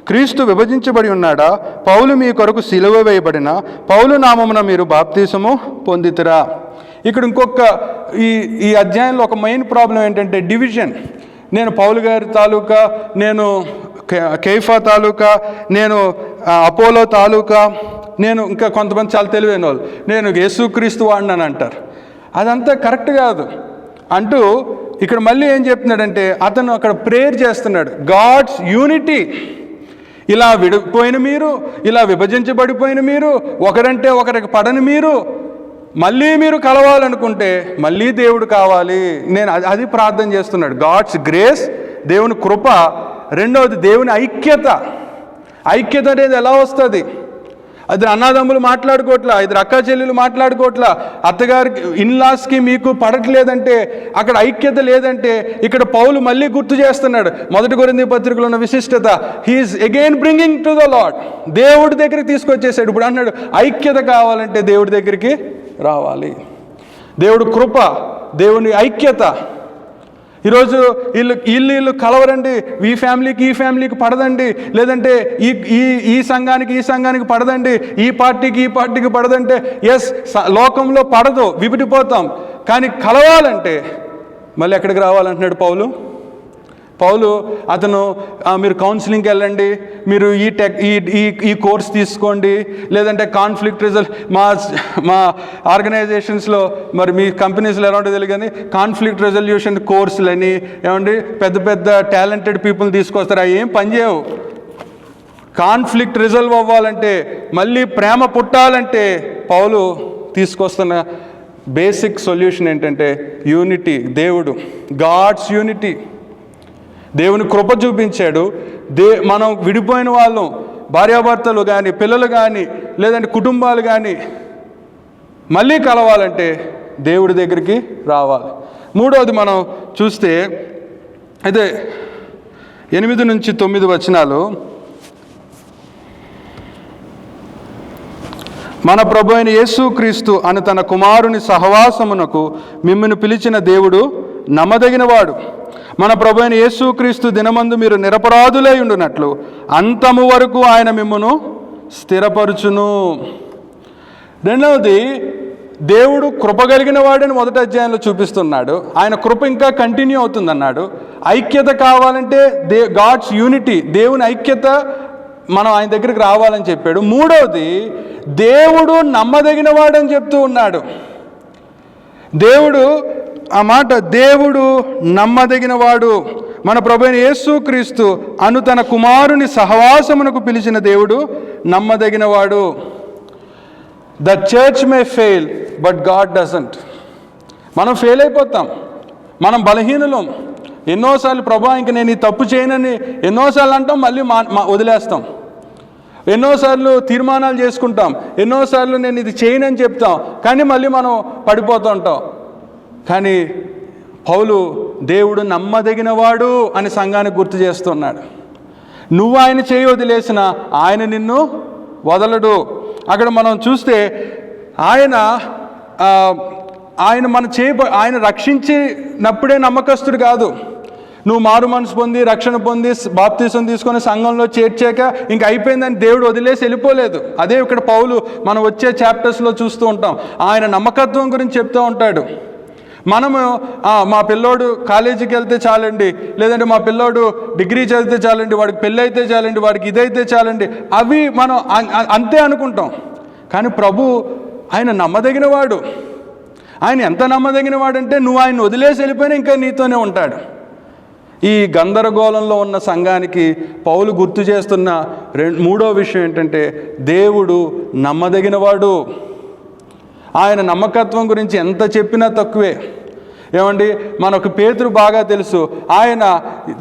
క్రీస్తు విభజించబడి ఉన్నాడా? పౌలు మీ కొరకు సిలువ వేయబడిన పౌలు నామమున మీరు బాప్తీసము పొందితిరా? ఇక్కడ ఇంకొక ఈ అధ్యాయంలో ఒక మెయిన్ ప్రాబ్లం ఏంటంటే డివిజన్. నేను పౌలు గారి తాలూకా, నేను కేఫా తాలూకా, నేను అపోలో తాలూకా, నేను ఇంకా కొంతమంది చాలా తెలివైన వాళ్ళు నేను యేసుక్రీస్తు వాడినని అంటారు. అదంతా కరెక్ట్ కాదు అంటూ ఇక్కడ మళ్ళీ ఏం చెప్తున్నాడంటే, అతను అక్కడ ప్రేయర్ చేస్తున్నాడు, గాడ్స్ యూనిటీ. ఇలా విడిపోయిన మీరు, ఇలా విభజించబడిపోయిన మీరు, ఒకరంటే ఒకరికి పడని మీరు, మళ్ళీ మీరు కలవాలనుకుంటే మళ్ళీ దేవుడు కావాలి. నేను అది ప్రార్థన చేస్తున్నాడు. గాడ్స్ గ్రేస్, దేవుని కృప. రెండవది దేవుని ఐక్యత. ఐక్యత అనేది ఎలా వస్తుంది? అది అన్నదమ్ములు మాట్లాడుకోవట్లా, ఇద్దరు అక్క చెల్లెలు మాట్లాడుకోవట్లా, అత్తగారికి ఇన్లాస్కి మీకు పడట్లేదంటే, అక్కడ ఐక్యత లేదంటే, ఇక్కడ పౌలు మళ్ళీ గుర్తు చేస్తున్నాడు 1 కొరింథీ పత్రికలో ఉన్న విశిష్టత. He is again bringing to the lord. దేవుడి దగ్గరికి తీసుకొచ్చేసాడు. ఇప్పుడు అన్నాడు ఐక్యత కావాలంటే దేవుడి దగ్గరికి రావాలి. దేవుడు కృప, దేవుని ఐక్యత. ఈరోజు వీళ్ళు కలవరండి, ఈ ఫ్యామిలీకి పడదండి, లేదంటే ఈ సంఘానికి పడదండి, ఈ పార్టీకి పడదంటే, ఎస్, లోకంలో పడదు, విడిపోతాం. కానీ కలవాలంటే మళ్ళీ ఎక్కడికి రావాలంటున్నాడు పౌలు. అతను మీరు కౌన్సిలింగ్కి వెళ్ళండి, మీరు ఈ కోర్స్ తీసుకోండి, లేదంటే కాన్ఫ్లిక్ట్ మా ఆర్గనైజేషన్స్లో, మరి మీ కంపెనీస్లో ఎలా ఉంటుందో తెలియదు కానీ కాన్ఫ్లిక్ట్ రెజల్యూషన్ కోర్సులని ఏమండి పెద్ద టాలెంటెడ్ పీపుల్ తీసుకొస్తారు. అవి ఏం పనిచేయవు. కాన్ఫ్లిక్ట్ రిజల్వ్ అవ్వాలంటే, మళ్ళీ ప్రేమ పుట్టాలంటే పౌలు తీసుకొస్తున్న బేసిక్ సొల్యూషన్ ఏంటంటే యూనిటీ. దేవుడు, గాడ్స్ యూనిటీ. దేవుని కృప చూపించాడు. మనం విడిపోయిన వాళ్ళం, భార్యాభర్తలు కానీ, పిల్లలు కానీ, లేదంటే కుటుంబాలు కానీ మళ్ళీ కలవాలంటే దేవుడి దగ్గరికి రావాలి. మూడవది మనం చూస్తే అయితే 8 నుంచి 9 వచనాలు. మన ప్రభు అయిన యేసుక్రీస్తు అను తన కుమారుని సహవాసమునకు మిమ్మును పిలిచిన దేవుడు నమ్మదగినవాడు. మన ప్రభు అయిన యేసుక్రీస్తు దినమందు మీరు నిరపరాధులై ఉండునట్లు అంతము వరకు ఆయన మిమ్మును స్థిరపరుచును. రెండవది, దేవుడు కృప కలిగిన వాడని 1వ అధ్యాయంలో చూపిస్తున్నాడు. ఆయన కృప ఇంకా కంటిన్యూ అవుతుందన్నాడు. ఐక్యత కావాలంటే గాడ్స్ యూనిటీ, దేవుని ఐక్యత, మనం ఆయన దగ్గరికి రావాలని చెప్పాడు. మూడవది, దేవుడు నమ్మదగిన వాడని చెప్తూ ఉన్నాడు. దేవుడు నమ్మదగినవాడు. మన ప్రభువైన యేసుక్రీస్తు అను తన కుమారుని సహవాసమునకు పిలిచిన దేవుడు నమ్మదగినవాడు. The church may fail but God doesn't. మనం ఫెయిల్ అయిపోతాం, మనం బలహీనులం. ఎన్నోసార్లు ప్రభా ఇంక నేను ఈ తప్పు చేయనని ఎన్నోసార్లు అంటాం, మళ్ళీ వదిలేస్తాం. ఎన్నోసార్లు తీర్మానాలు చేసుకుంటాం, ఎన్నోసార్లు నేను ఇది చేయనని చెప్తాం, కానీ మళ్ళీ మనం పడిపోతూ ఉంటాం. కానీ పౌలు దేవుడు నమ్మదగినవాడు అని సంఘానికి గుర్తు చేస్తున్నాడు. నువ్వు ఆయన చేయి వదిలేసిన ఆయన నిన్ను వదలడు. అక్కడ మనం చూస్తే ఆయన రక్షించినప్పుడే నమ్మకస్తుడు కాదు. నువ్వు మారు మనసు పొంది, రక్షణ పొంది, బాప్తీసం తీసుకొని సంఘంలో చేర్చాక ఇంక అయిపోయిందని దేవుడు వదిలేసి వెళ్ళిపోలేదు. అదే ఇక్కడ పౌలు మనం వచ్చే చాప్టర్స్లో చూస్తూ ఉంటాం. ఆయన నమ్మకత్వం గురించి చెప్తూ ఉంటాడు. మనము మా పిల్లోడు కాలేజీకి వెళ్తే చాలండి, లేదంటే మా పిల్లోడు డిగ్రీ చదివితే చాలండి, వాడికి పెళ్ళి అయితే చాలండి, వాడికి ఇదైతే చాలండి, అవి మనం అంతే అనుకుంటాం. కానీ ప్రభు ఆయన నమ్మదగినవాడు. ఆయన ఎంత నమ్మదగినవాడంటే నువ్వు ఆయన వదిలేసి వెళ్ళిపోయినా ఇంకా నీతోనే ఉంటాడు. ఈ గందరగోళంలో ఉన్న సంఘానికి పౌలు గుర్తు చేస్తున్న మూడో విషయం ఏంటంటే దేవుడు నమ్మదగినవాడు. ఆయన నమ్మకత్వం గురించి ఎంత చెప్పినా తక్కువే. ఏమండి, మనకు పేతురు బాగా తెలుసు. ఆయన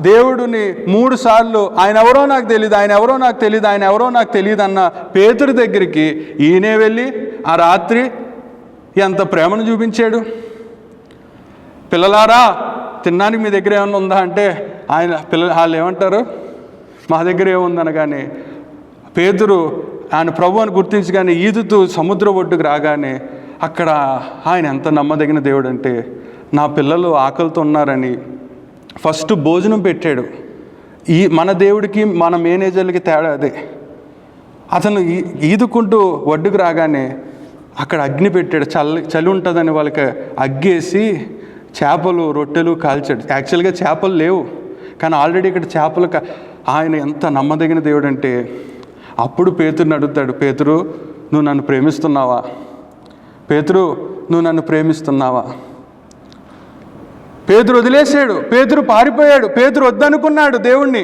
దేవుడిని 3 సార్లు ఆయన ఎవరో నాకు తెలియదు, ఆయన ఎవరో నాకు తెలియదు, ఆయన ఎవరో నాకు తెలియదు అన్న పేతురు దగ్గరికి ఈయనే వెళ్ళి ఆ రాత్రి ఎంత ప్రేమను చూపించాడు. పిల్లలారా, తినడానికి మీ దగ్గర ఏమన్నా ఉందా అంటే వాళ్ళు ఏమంటారు, మా దగ్గర ఏముందనగానే పేతురు ఆయన ప్రభు అని గుర్తించగానే ఈదుతూ సముద్ర ఒడ్డుకు రాగానే అక్కడ ఆయన ఎంత నమ్మదగిన దేవుడు అంటే నా పిల్లలు ఆకలితో ఉన్నారని ఫస్ట్ భోజనం పెట్టాడు. మన దేవుడికి మన మేనేజర్లకి తేడా అదే. అతను ఈదుకుంటూ ఒడ్డుకు రాగానే అక్కడ అగ్ని పెట్టాడు. చలి ఉంటుందని వాళ్ళకి అగ్గేసి చేపలు రొట్టెలు కాల్చాడు. యాక్చువల్గా చేపలు లేవు, కానీ ఆల్రెడీ ఇక్కడ చేపలు ఆయన ఎంత నమ్మదగిన దేవుడు అంటే అప్పుడు పేతురుని అడుగుతాడు, పేతురు నువ్వు నన్ను ప్రేమిస్తున్నావా? పేతురు నువ్వు నన్ను ప్రేమిస్తున్నావా? పేతురు వదిలేసాడు, పేతురు పారిపోయాడు, పేతురు వద్దనుకున్నాడు దేవుణ్ణి.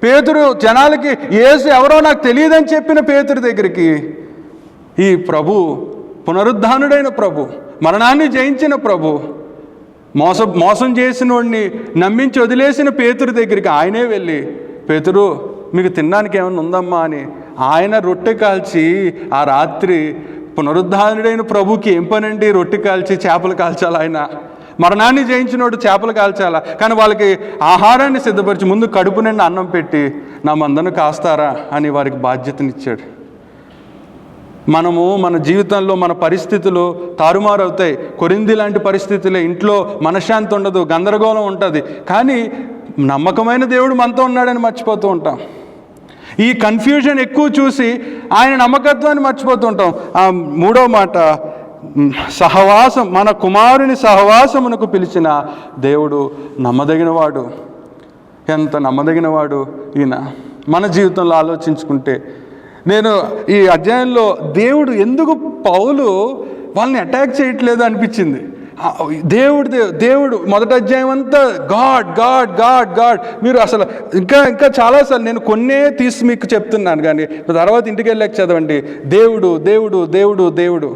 పేతురు జనాలకి యేసు ఎవరో నాకు తెలియదని చెప్పిన పేతురు దగ్గరికి ఈ ప్రభు, పునరుద్ధానుడైన ప్రభు, మరణాన్ని జయించిన ప్రభు, మోసం చేసిన వాడిని నమ్మించి వదిలేసిన పేతురు దగ్గరికి ఆయనే వెళ్ళి, పేతురు మీకు తినడానికి ఏమైనా ఉందమ్మా అని ఆయన రొట్టె కాల్చి ఆ రాత్రి పునరుద్ధానుడైన ప్రభుకి ఏం పనండి, రొట్టె కాల్చి చేపలు కాల్చాలి. ఆయన మరణాన్ని జయించినోడు చేపలు కాల్చాలా, కానీ వాళ్ళకి ఆహారాన్ని సిద్ధపరిచి ముందు కడుపు నిండా అన్నం పెట్టి నా మందను కాస్తారా అని వారికి బాధ్యతనిచ్చాడు. మనము మన జీవితంలో మన పరిస్థితులు తారుమారు అవుతాయి. కొరింథీ లాంటి పరిస్థితులే, ఇంట్లో మనశ్శాంతి ఉండదు, గందరగోళం ఉంటుంది, కానీ నమ్మకమైన దేవుడు మనతో ఉన్నాడని మర్చిపోతూ ఉంటాం. ఈ కన్ఫ్యూజన్ ఎక్కువ చూసి ఆయన నమ్మకత్వాన్ని మర్చిపోతూ ఉంటాం. ఆ మూడో మాట, సహవాసం, మన కుమారుని సహవాసమునకు పిలిచిన దేవుడు నమ్మదగినవాడు. ఎంత నమ్మదగినవాడు ఈయన. మన జీవితంలో ఆలోచించుకుంటే నేను ఈ అధ్యాయంలో దేవుడు ఎందుకు పౌలు వాళ్ళని అటాక్ చేయట్లేదు అనిపించింది. దేవుడు మొదటి అధ్యాయం అంతా గాడ్ గాడ్ గాడ్ గాడ్. మీరు అసలు ఇంకా చాలాసార్లు నేను కొన్నే తీసి మీకు చెప్తున్నాను, కానీ తర్వాత ఇంటికి వెళ్ళాక చదవండి, దేవుడు దేవుడు దేవుడు దేవుడు.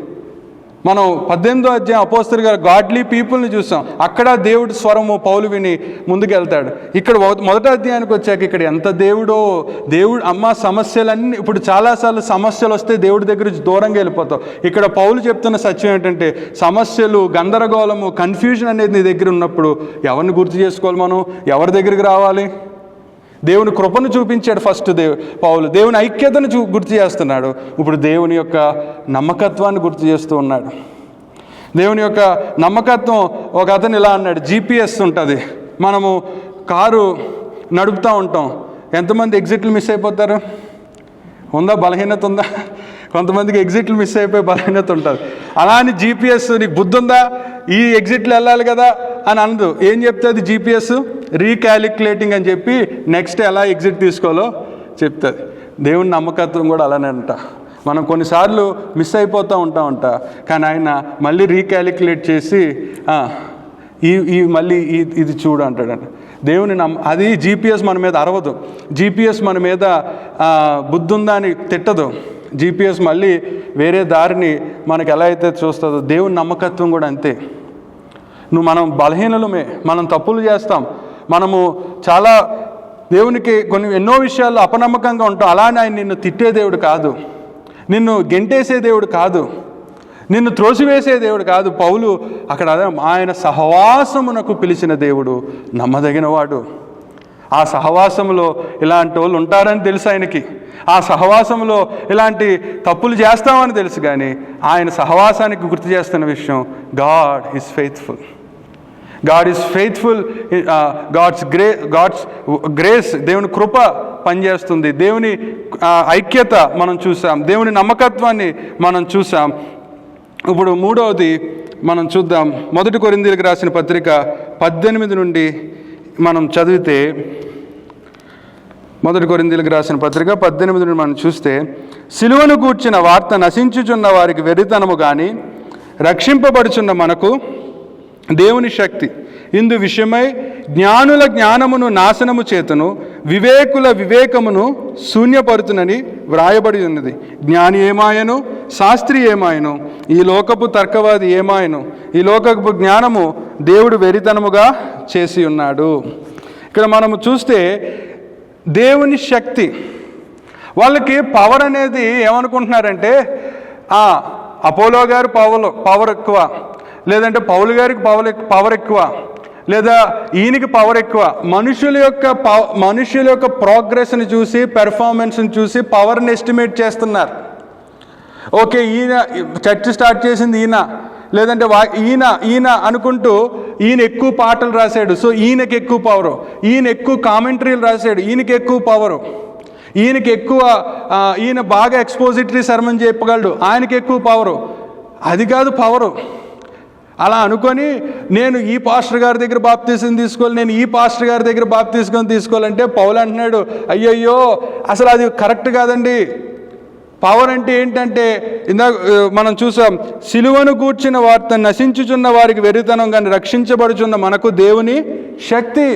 మనం 18వ అధ్యాయం అపోస్తలుల గారు గాడ్లీ పీపుల్ని చూసాం. అక్కడ దేవుడి స్వరము పౌలు విని ముందుకెళ్తాడు. ఇక్కడ మొదటి అధ్యాయానికి వచ్చాక ఇక్కడ ఎంత దేవుడో. దేవుడు సమస్యలన్నీ, ఇప్పుడు చాలాసార్లు సమస్యలు వస్తే దేవుడి దగ్గర దూరంగా వెళ్ళిపోతావు. ఇక్కడ పౌలు చెప్తున్న సత్యం ఏంటంటే సమస్యలు, గందరగోళము, కన్ఫ్యూజన్ అనేది నీ దగ్గర ఉన్నప్పుడు ఎవరిని గుర్తు చేసుకోవాలి, మనం ఎవరి దగ్గరికి రావాలి? దేవుని కృపను చూపించాడు ఫస్ట్ పౌలు. దేవుని ఐక్యతను గుర్తు చేస్తున్నాడు. ఇప్పుడు దేవుని యొక్క నమ్మకత్వాన్ని గుర్తు చేస్తూ ఉన్నాడు. దేవుని యొక్క నమ్మకత్వం, ఒక అతను ఇలా అన్నాడు, GPS ఉంటుంది, మనము కారు నడుపుతూ ఉంటాం, ఎంతమంది ఎగ్జిట్లు మిస్ అయిపోతారు? ఉందా? బలహీనత ఉందా? కొంతమందికి ఎగ్జిట్లు మిస్ అయిపోయి బలహీనత ఉంటుంది. అలా అని GPS నీకు బుద్ధి ఉందా, ఈ ఎగ్జిట్లు వెళ్ళాలి కదా అని అనదు. ఏం చెప్తుంది GPS? రీక్యాలిక్యులేటింగ్ అని చెప్పి నెక్స్ట్ ఎలా ఎగ్జిట్ తీసుకోవాలో చెప్తుంది. దేవుని నమ్మకత్వం కూడా అలానే అంట. మనం కొన్నిసార్లు మిస్ అయిపోతూ ఉంటామంట, కానీ ఆయన మళ్ళీ రీక్యాలిక్యులేట్ చేసి మళ్ళీ ఇది చూడు అంటాడంట. దేవుని అది GPS మన మీద అరవదు, GPS మన మీద బుద్ధి ఉందా అని తిట్టదు. GPS మళ్ళీ వేరే దారిని మనకు ఎలా అయితే చూస్తుందో దేవుని నమ్మకత్వం కూడా అంతే. మనం బలహీనలమే, మనం తప్పులు చేస్తాం, మనము చాలా దేవునికి ఎన్నో విషయాల్లో అపనమ్మకంగా ఉంటాం. అలానే ఆయన నిన్ను తిట్టే దేవుడు కాదు, నిన్ను గెంటేసే దేవుడు కాదు, నిన్ను త్రోసివేసే దేవుడు కాదు. పౌలు అక్కడ ఆయన సహవాసమునకు పిలిచిన దేవుడు నమ్మదగినవాడు. ఆ సహవాసంలో ఇలాంటి వాళ్ళు ఉంటారని తెలుసు ఆయనకి, ఆ సహవాసంలో ఇలాంటి తప్పులు చేస్తామని తెలుసు, కానీ ఆయన సహవాసానికి గుర్తు చేస్తున్న విషయం, God is faithful. God is faithful. God's grace, దేవుని కృప పనిచేస్తుంది. దేవుని ఐక్యత మనం చూసాం, దేవుని నమ్మకత్వాన్ని మనం చూసాం. ఇప్పుడు మూడవది మనం చూద్దాం. 1 కొరింథీయులకు రాసిన పత్రిక 18 నుండి మనం చదివితే, 1 కొరింథీయులకు రాసిన పత్రిక 18 నుండి మనం చూస్తే, సిలువను గూర్చిన వార్త నశించుచున్న వారికి వెర్రితనము గాని, రక్షింపబడుచున్న మనకు దేవుని శక్తి. ఇందు విషయమై జ్ఞానుల జ్ఞానమును నాశనము చేతను, వివేకుల వివేకమును శూన్యపరుతునని వ్రాయబడి ఉన్నది. జ్ఞాని ఏమాయను, శాస్త్రి ఏమాయను, ఈ లోకపు తర్కవాది ఏమాయను, ఈ లోకపు జ్ఞానము దేవుడు వెరితనముగా చేసి ఉన్నాడు. ఇక్కడ మనము చూస్తే దేవుని శక్తి, వాళ్ళకి పవర్ అనేది ఏమనుకుంటున్నారంటే అపోలో గారు పవర్ ఎక్కువ, లేదంటే పౌలు గారికి పవర్ ఎక్కువ, లేదా ఈయనకి పవర్ ఎక్కువ. మనుషుల యొక్క ప్రోగ్రెస్ని చూసి, పెర్ఫార్మెన్స్ని చూసి పవర్ని ఎస్టిమేట్ చేస్తున్నారు. ఓకే, ఈయన చర్చ్ స్టార్ట్ చేసింది ఈయన, లేదంటే ఈయన అనుకుంటూ ఈయన ఎక్కువ పాటలు రాశాడు, సో ఈయనకి ఎక్కువ పవరు. ఈయన ఎక్కువ కామెంటరీలు రాశాడు, ఈయనకి ఎక్కువ పవరు. ఈయన బాగా ఎక్స్పోజిటరీ సర్మన్ చెప్పగలడు, ఆయనకి ఎక్కువ పవరు. అది కాదు పవరు. అలా అనుకొని నేను ఈ పాస్టర్ గారి దగ్గర బాప్తీసం తీసుకోవాలి, నేను ఈ పాస్టర్ గారి దగ్గర బాప్తీసం తీసుకోవాలంటే పౌలు అంటున్నాడు, అయ్యయ్యో అసలు అది కరెక్ట్ కాదండి. పవర్ అంటే ఏంటంటే, ఇందాక మనం చూసాం, సిలువను గూర్చిన వార్త నశించుచున్న వారికి వెర్రితనం కానీ, రక్షించబడుచున్న మనకు దేవుని శక్తి.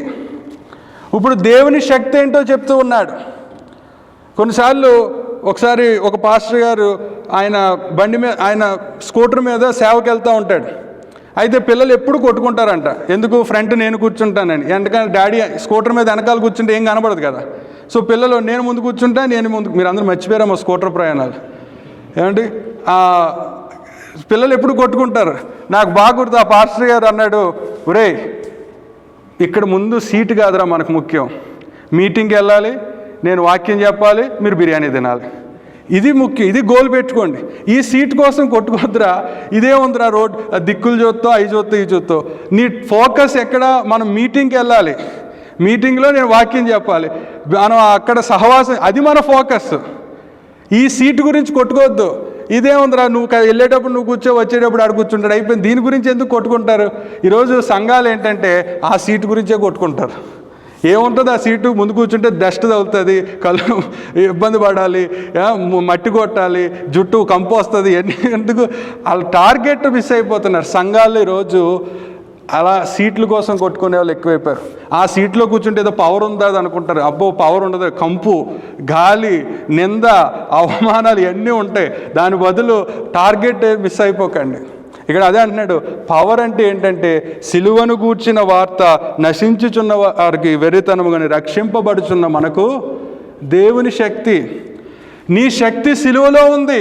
ఇప్పుడు దేవుని శక్తి ఏంటో చెప్తూ ఉన్నాడు. కొన్నిసార్లు ఒకసారి ఒక పాస్టర్ గారు ఆయన స్కూటర్ మీద సేవకి వెళ్తూ ఉంటాడు. అయితే పిల్లలు ఎప్పుడు కొట్టుకుంటారంట. ఎందుకు? ఫ్రంట్ నేను కూర్చుంటానని. ఎందుకంటే డాడీ స్కూటర్ మీద వెనకాల కూర్చుంటే ఏం కనబడదు కదా. సో పిల్లలు నేను ముందు కూర్చుంటా, నేను ముందు. మీరు అందరూ మర్చిపోయారా మా స్కూటర్ ప్రయాణాలు? ఏమండి, పిల్లలు ఎప్పుడు కొట్టుకుంటారు. నాకు బాగా గుర్తు, ఆ పాస్టర్ గారు అన్నాడు, ఒరేయ్ ఇక్కడ ముందు సీటు కాదురా మనకు ముఖ్యం, మీటింగ్కి వెళ్ళాలి, నేను వాక్యం చెప్పాలి, మీరు బిర్యానీ తినాలి, ఇది ముఖ్యం, ఇది గోల్ పెట్టుకోండి. ఈ సీట్ కోసం కొట్టుకోద్దురా. ఇదే ఉందిరా రోడ్, దిక్కులు చూస్తో, అవి చూస్తో, ఈ చూస్తో. నీ ఫోకస్ ఎక్కడ? మనం మీటింగ్కి వెళ్ళాలి, మీటింగ్లో నేను వాక్యం చెప్పాలి, మనం అక్కడ సహవాసం, అది మన ఫోకస్. ఈ సీటు గురించి కొట్టుకోవద్దు. ఇదే ఉందిరా, నువ్వు వెళ్ళేటప్పుడు నువ్వు కూర్చో, వచ్చేటప్పుడు ఆడు కూర్చుంటాడు, అయిపోయింది. దీని గురించి ఎందుకు కొట్టుకుంటారు? ఈరోజు సంఘాలు ఏంటంటే ఆ సీటు గురించే కొట్టుకుంటారు. ఏముంటుంది, ఆ సీటు ముందు కూర్చుంటే డస్ట్ తగులుతుంది, కళ్ళు ఇబ్బంది పడాలి, మట్టి కొట్టాలి, జుట్టు కంపు వస్తుంది, ఎందుకు? వాళ్ళ టార్గెట్ మిస్ అయిపోతున్నారు. సంఘాల్లో ఈరోజు అలా సీట్ల కోసం కొట్టుకునే వాళ్ళు ఎక్కువైపోయారు. ఆ సీట్లో కూర్చుంటే ఏదో పవర్ ఉందా అని అనుకుంటారు. అబ్బో పవర్ ఉండదు, కంపు, గాలి, నింద, అవమానాలు ఇవన్నీ ఉంటాయి. దాని బదులు టార్గెట్ మిస్ అయిపోకండి. ఇక్కడ అదే అంటున్నాడు, పవర్ అంటే ఏంటంటే సిలువను గూర్చిన వార్త నశించుచున్న వారికి వెర్రితనము కానీ, రక్షింపబడుచున్న మనకు దేవుని శక్తి. నీ శక్తి సిలువలో ఉంది,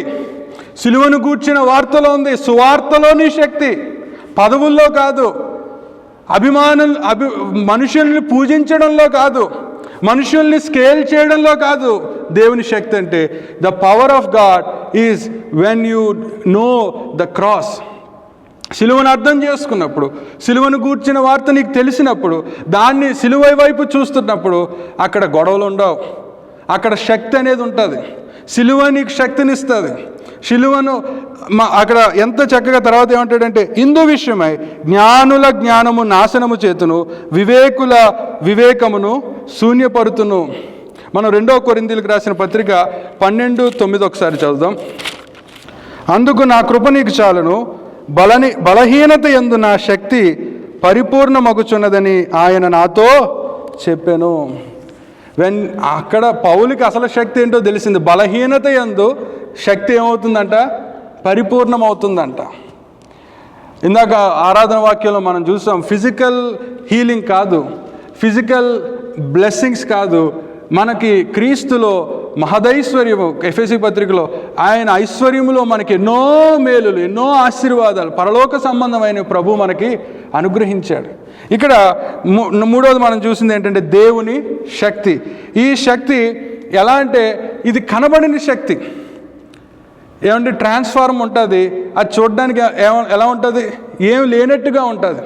సిలువను గూర్చిన వార్తలో ఉంది, సువార్తలో నీ శక్తి. పదవుల్లో కాదు, మనుషుల్ని పూజించడంలో కాదు, మనుషుల్ని స్కేల్ చేయడంలో కాదు. దేవుని శక్తి అంటే the power of God is when you know the cross. సిలువను అర్థం చేసుకున్నప్పుడు, సిలువను గూర్చిన వార్త నీకు తెలిసినప్పుడు, దాన్ని సిలువ వైపు చూస్తున్నప్పుడు అక్కడ గొడవలు ఉండవు, అక్కడ శక్తి అనేది ఉంటుంది. సిలువ నీకు శక్తినిస్తుంది. సిలువను అక్కడ ఎంత చక్కగా తర్వాత ఏమంటాడంటే, ఇందు విషయమై జ్ఞానుల జ్ఞానము నాశనము చేతును, వివేకుల వివేకమును శూన్యపరుతును. మనం 2 కొరింథీయులకు రాసిన పత్రిక 12:9 ఒకసారి చదువుదాం. అందుకు నా కృప నీకు చాలును, బలహీనత యందు నా శక్తి పరిపూర్ణమగుచున్నదని ఆయన నాతో చెప్పాను. అక్కడ పౌలుకి అసలు శక్తి ఏంటో తెలిసింది. బలహీనత యందు శక్తి ఏమవుతుందంట? పరిపూర్ణమవుతుందంట. ఇందాక ఆరాధన వాక్యంలో మనం చూసాం, ఫిజికల్ హీలింగ్ కాదు, ఫిజికల్ బ్లెస్సింగ్స్ కాదు, మనకి క్రీస్తులో మహదైశ్వర్యము. ఎఫెసీ పత్రికలో ఆయన ఐశ్వర్యములో మనకి ఎన్నో మేలులు, ఎన్నో ఆశీర్వాదాలు, పరలోక సంబంధమైన ప్రభు మనకి అనుగ్రహించాడు. ఇక్కడ మూడవది మనం చూసింది ఏంటంటే దేవుని శక్తి. ఈ శక్తి ఎలా అంటే ఇది కనబడిన శక్తి. ఏమంటే ట్రాన్స్ఫార్మ్ ఉంటుంది, అది చూడడానికి ఎలా ఉంటుంది? ఏం లేనట్టుగా ఉంటుంది